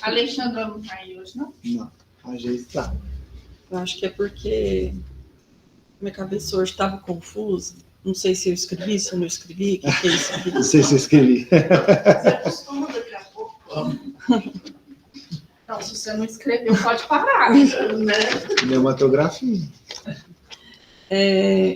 S9: Alexandra não está aí hoje, não?
S1: Não, a gente está.
S12: Eu acho que é porque minha cabeça hoje estava confusa. Não sei se eu escrevi, se eu não escrevi, o que é isso aqui?
S1: Não sei se eu escrevi.
S9: Você acostuma daqui a pouco. Não, se você não escreveu, pode parar, né?
S1: Cinematografia.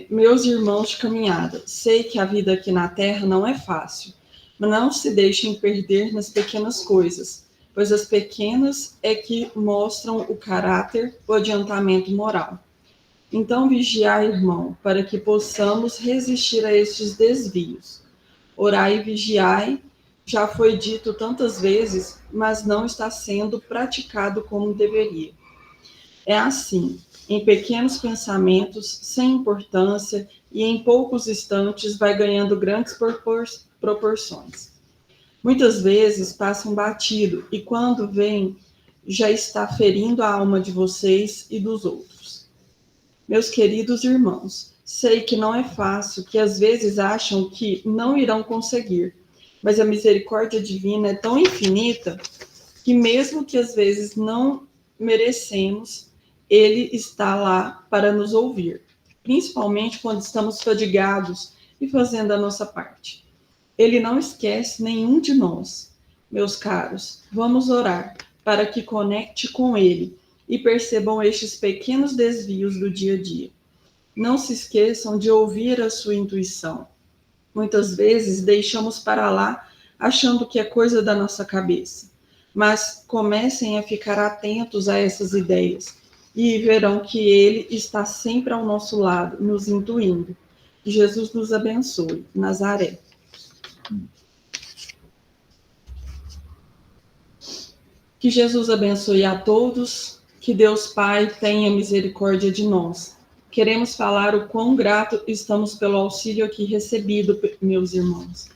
S12: Meus irmãos de caminhada, sei que a vida aqui na Terra não é fácil, mas não se deixem perder nas pequenas coisas, pois as pequenas é que mostram o caráter, o adiantamento moral. Então vigiai, irmão, para que possamos resistir a estes desvios. Orai e vigiai, já foi dito tantas vezes, mas não está sendo praticado como deveria. É assim, em pequenos pensamentos, sem importância, e em poucos instantes vai ganhando grandes proporções. Muitas vezes passam batido, e quando vem, já está ferindo a alma de vocês e dos outros. Meus queridos irmãos, sei que não é fácil, que às vezes acham que não irão conseguir, mas a misericórdia divina é tão infinita que mesmo que às vezes não merecemos, Ele está lá para nos ouvir, principalmente quando estamos fadigados e fazendo a nossa parte. Ele não esquece nenhum de nós. Meus caros, vamos orar para que conecte com Ele e percebam estes pequenos desvios do dia a dia. Não se esqueçam de ouvir a sua intuição. Muitas vezes deixamos para lá achando que é coisa da nossa cabeça, mas comecem a ficar atentos a essas ideias e verão que Ele está sempre ao nosso lado, nos intuindo. Que Jesus nos abençoe. Nazaré. Que Jesus abençoe a todos, que Deus Pai tenha misericórdia de nós. Queremos falar o quão grato estamos pelo auxílio aqui recebido, meus irmãos.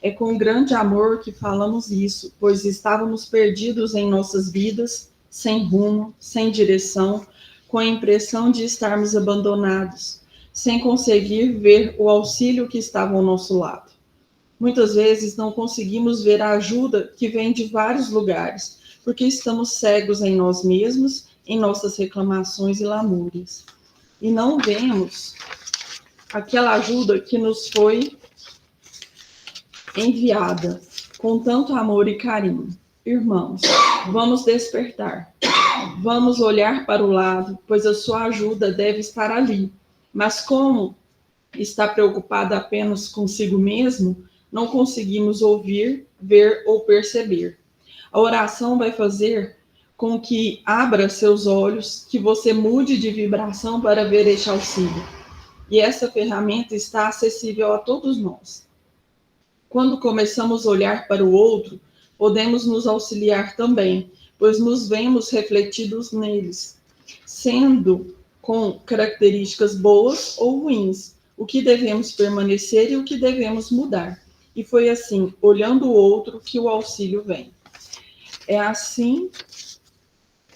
S12: É com grande amor que falamos isso, pois estávamos perdidos em nossas vidas, sem rumo, sem direção, com a impressão de estarmos abandonados, sem conseguir ver o auxílio que estava ao nosso lado. Muitas vezes não conseguimos ver a ajuda que vem de vários lugares, porque estamos cegos em nós mesmos, em nossas reclamações e lamúrias. E não vemos aquela ajuda que nos foi enviada com tanto amor e carinho. Irmãos, vamos despertar. Vamos olhar para o lado, pois a sua ajuda deve estar ali. Mas como está preocupada apenas consigo mesmo, não conseguimos ouvir, ver ou perceber. A oração vai fazer com que abra seus olhos, que você mude de vibração para ver este auxílio. E essa ferramenta está acessível a todos nós. Quando começamos a olhar para o outro, podemos nos auxiliar também, pois nos vemos refletidos neles, sendo com características boas ou ruins, o que devemos permanecer e o que devemos mudar. E foi assim, olhando o outro, que o auxílio vem. É assim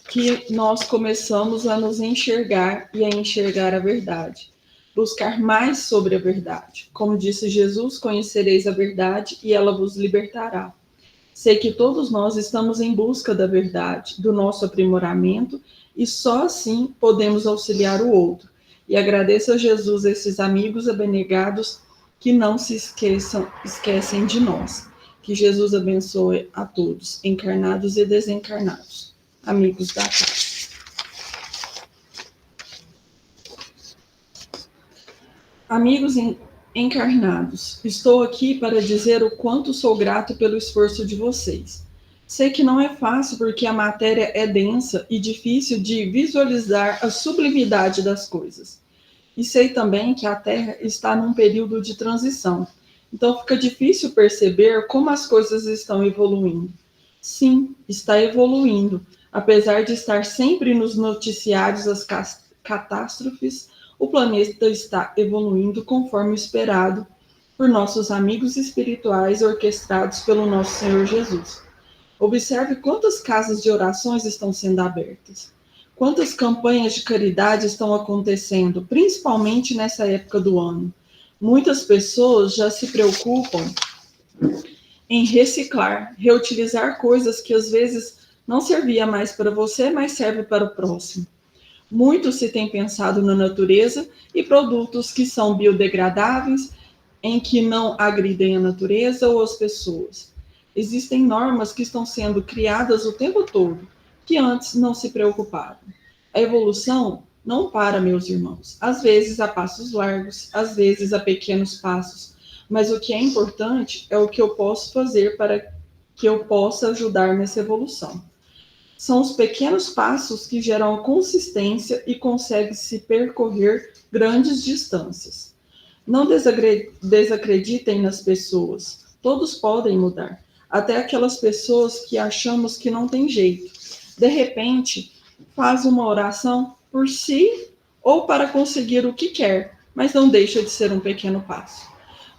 S12: que nós começamos a nos enxergar e a enxergar a verdade. Buscar mais sobre a verdade. Como disse Jesus, conhecereis a verdade e ela vos libertará. Sei que todos nós estamos em busca da verdade, do nosso aprimoramento, e só assim podemos auxiliar o outro. E agradeço a Jesus esses amigos abnegados que não se esquecem de nós. Que Jesus abençoe a todos, encarnados e desencarnados. Amigos da paz. Amigos encarnados, estou aqui para dizer o quanto sou grato pelo esforço de vocês. Sei que não é fácil porque a matéria é densa e difícil de visualizar a sublimidade das coisas. E sei também que a Terra está num período de transição. Então fica difícil perceber como as coisas estão evoluindo. Sim, está evoluindo. Apesar de estar sempre nos noticiários as catástrofes, o planeta está evoluindo conforme esperado por nossos amigos espirituais orquestrados pelo nosso Senhor Jesus. Observe quantas casas de orações estão sendo abertas. Quantas campanhas de caridade estão acontecendo, principalmente nessa época do ano. Muitas pessoas já se preocupam em reciclar, reutilizar coisas que às vezes não servia mais para você, mas serve para o próximo. Muito se tem pensado na natureza e produtos que são biodegradáveis, em que não agridem a natureza ou as pessoas. Existem normas que estão sendo criadas o tempo todo, que antes não se preocupavam. A evolução não para, meus irmãos. Às vezes a passos largos, às vezes a pequenos passos. Mas o que é importante é o que eu posso fazer para que eu possa ajudar nessa evolução. São os pequenos passos que geram consistência e consegue-se percorrer grandes distâncias. Não desacreditem nas pessoas. Todos podem mudar. até aquelas pessoas que achamos que não tem jeito. De repente, faz uma oração por si ou para conseguir o que quer, mas não deixa de ser um pequeno passo.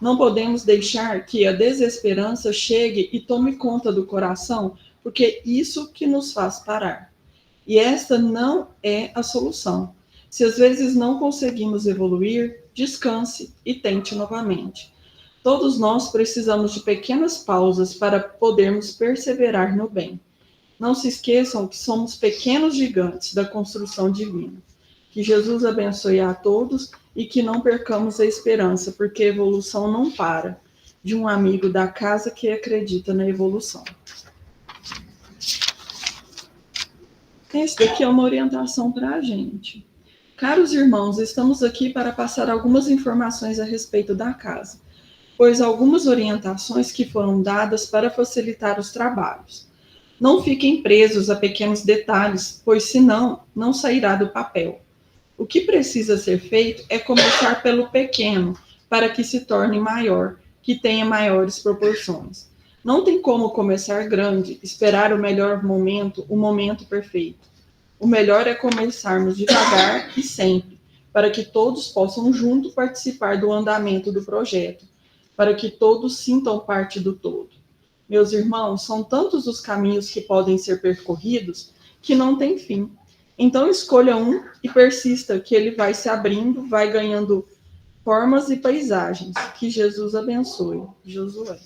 S12: Não podemos deixar que a desesperança chegue e tome conta do coração, porque isso que nos faz parar. E esta não é a solução. Se às vezes não conseguimos evoluir, descanse e tente novamente. Todos nós precisamos de pequenas pausas para podermos perseverar no bem. Não se esqueçam que somos pequenos gigantes da construção divina. Que Jesus abençoe a todos e que não percamos a esperança, porque a evolução não para. De um amigo da casa que acredita na evolução. Esse daqui é uma orientação para a gente. Caros irmãos, estamos aqui para passar algumas informações a respeito da casa, pois algumas orientações que foram dadas para facilitar os trabalhos. Não fiquem presos a pequenos detalhes, pois senão não sairá do papel. O que precisa ser feito é começar pelo pequeno, para que se torne maior, que tenha maiores proporções. Não tem como começar grande, esperar o melhor momento, o momento perfeito. O melhor é começarmos devagar e sempre, para que todos possam junto participar do andamento do projeto, para que todos sintam parte do todo. Meus irmãos, são tantos os caminhos que podem ser percorridos que não tem fim. Então escolha um e persista, que ele vai se abrindo, vai ganhando formas e paisagens. Que Jesus abençoe. Josué.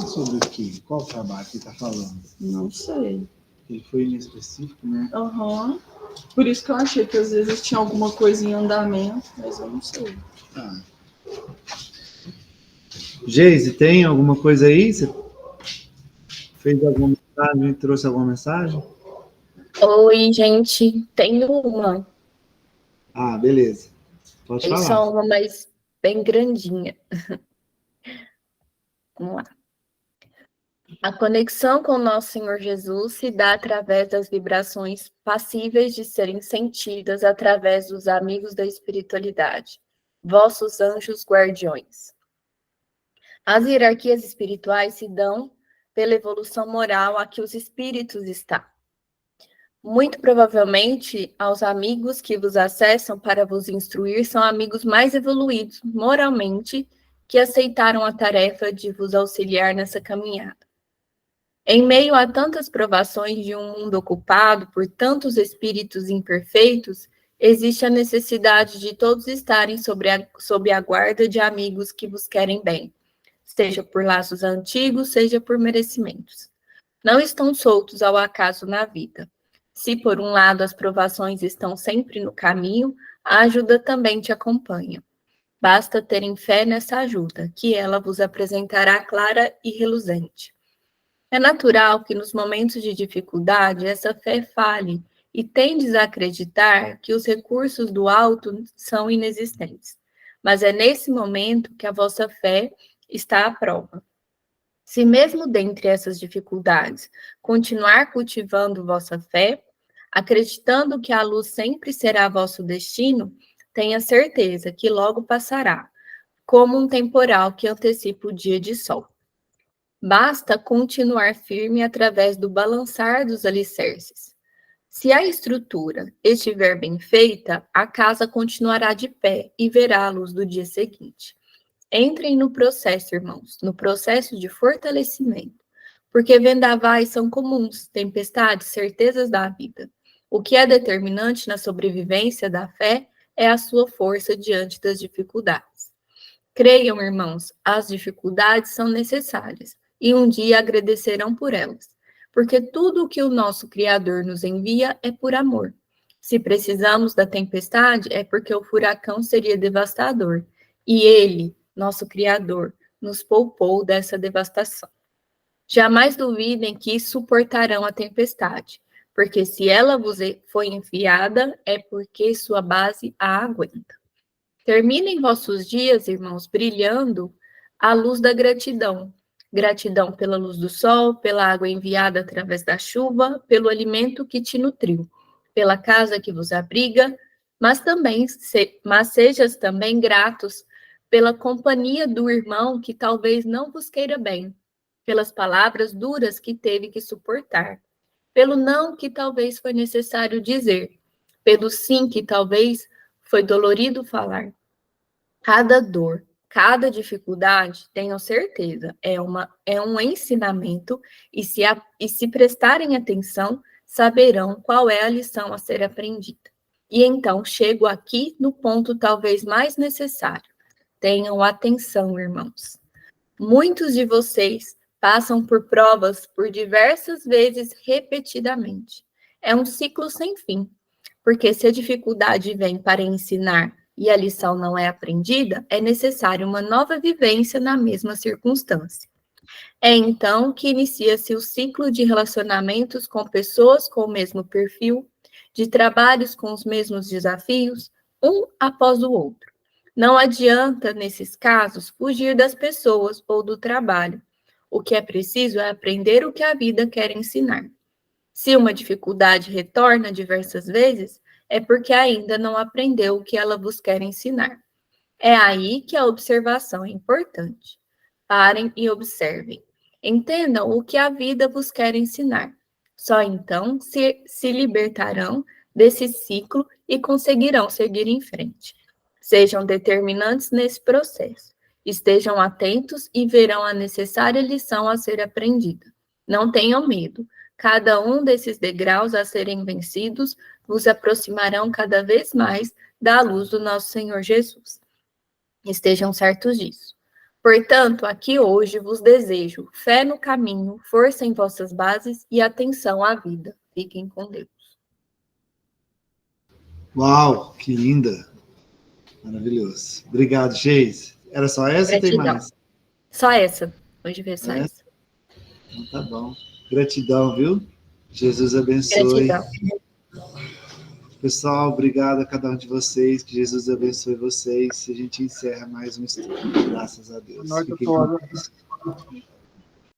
S1: Sobre o quê? Qual trabalho que está falando?
S12: Não sei.
S1: Ele foi inespecífico, né?
S12: Aham. Por isso que eu achei que às vezes tinha alguma coisa em andamento, mas eu não sei.
S1: Ah. Geise, tem alguma coisa aí? Você fez alguma mensagem, trouxe alguma mensagem?
S13: Oi, gente, tenho uma.
S1: Ah, beleza. Pode
S13: Tem
S1: falar.
S13: só uma, mas bem grandinha. Vamos lá. A conexão com nosso Senhor Jesus se dá através das vibrações passíveis de serem sentidas através dos amigos da espiritualidade, vossos anjos guardiões. As hierarquias espirituais se dão pela evolução moral a que os espíritos estão. Muito provavelmente, aos amigos que vos acessam para vos instruir são amigos mais evoluídos moralmente que aceitaram a tarefa de vos auxiliar nessa caminhada. Em meio a tantas provações de um mundo ocupado por tantos espíritos imperfeitos, existe a necessidade de todos estarem sob a guarda de amigos que vos querem bem, seja por laços antigos, seja por merecimentos. Não estão soltos ao acaso na vida. Se, por um lado, as provações estão sempre no caminho, a ajuda também te acompanha. Basta terem fé nessa ajuda, que ela vos apresentará clara e reluzente. É natural que, nos momentos de dificuldade, essa fé falhe e tendes a acreditar que os recursos do alto são inexistentes. Mas é nesse momento que a vossa fé está à prova. Se mesmo dentre essas dificuldades continuar cultivando vossa fé, acreditando que a luz sempre será vosso destino, tenha certeza que logo passará, como um temporal que antecipa o dia de sol. Basta continuar firme através do balançar dos alicerces. Se a estrutura estiver bem feita, a casa continuará de pé e verá a luz do dia seguinte. Entrem no processo, irmãos, no processo de fortalecimento, porque vendavais são comuns, tempestades, certezas da vida. O que é determinante na sobrevivência da fé é a sua força diante das dificuldades. Creiam, irmãos, as dificuldades são necessárias e um dia agradecerão por elas, porque tudo o que o nosso Criador nos envia é por amor. Se precisamos da tempestade, é porque o furacão seria devastador, e Ele, nosso Criador, nos poupou dessa devastação. Jamais duvidem que suportarão a tempestade, porque se ela vos foi enviada, é porque sua base a aguenta. Terminem vossos dias, irmãos, brilhando a luz da gratidão. Gratidão pela luz do sol, pela água enviada através da chuva, pelo alimento que te nutriu, pela casa que vos abriga, mas sejas também gratos pela companhia do irmão que talvez não vos queira bem, pelas palavras duras que teve que suportar, pelo não que talvez foi necessário dizer, pelo sim que talvez foi dolorido falar. Cada dor, cada dificuldade, tenham certeza, é um ensinamento, e se prestarem atenção, saberão qual é a lição a ser aprendida. E então chego aqui no ponto talvez mais necessário. Tenham atenção, irmãos. Muitos de vocês passam por provas por diversas vezes repetidamente. É um ciclo sem fim, porque se a dificuldade vem para ensinar e a lição não é aprendida, é necessário uma nova vivência na mesma circunstância. É então que inicia-se o ciclo de relacionamentos com pessoas com o mesmo perfil, de trabalhos com os mesmos desafios, um após o outro. Não adianta, nesses casos, fugir das pessoas ou do trabalho. O que é preciso é aprender o que a vida quer ensinar. Se uma dificuldade retorna diversas vezes, é porque ainda não aprendeu o que ela vos quer ensinar. É aí que a observação é importante. Parem e observem. Entendam o que a vida vos quer ensinar. Só então se libertarão desse ciclo e conseguirão seguir em frente. Sejam determinantes nesse processo. Estejam atentos e verão a necessária lição a ser aprendida. Não tenham medo. Cada um desses degraus a serem vencidos vos aproximarão cada vez mais da luz do nosso Senhor Jesus. Estejam certos disso. Portanto, aqui hoje vos desejo fé no caminho, força em vossas bases e atenção à vida. Fiquem com Deus.
S1: Uau, que linda! Maravilhoso. Obrigado, Geise. Era só essa ou tem mais?
S13: Só essa. Hoje veio só essa.
S1: Então tá bom. Gratidão, viu? Jesus abençoe.
S13: Gratidão.
S1: Pessoal, obrigado a cada um de vocês. Que Jesus abençoe vocês. A gente encerra mais um estudo. Graças a Deus.
S6: Boa noite a
S1: Fiquem com
S6: todos.
S1: Deus.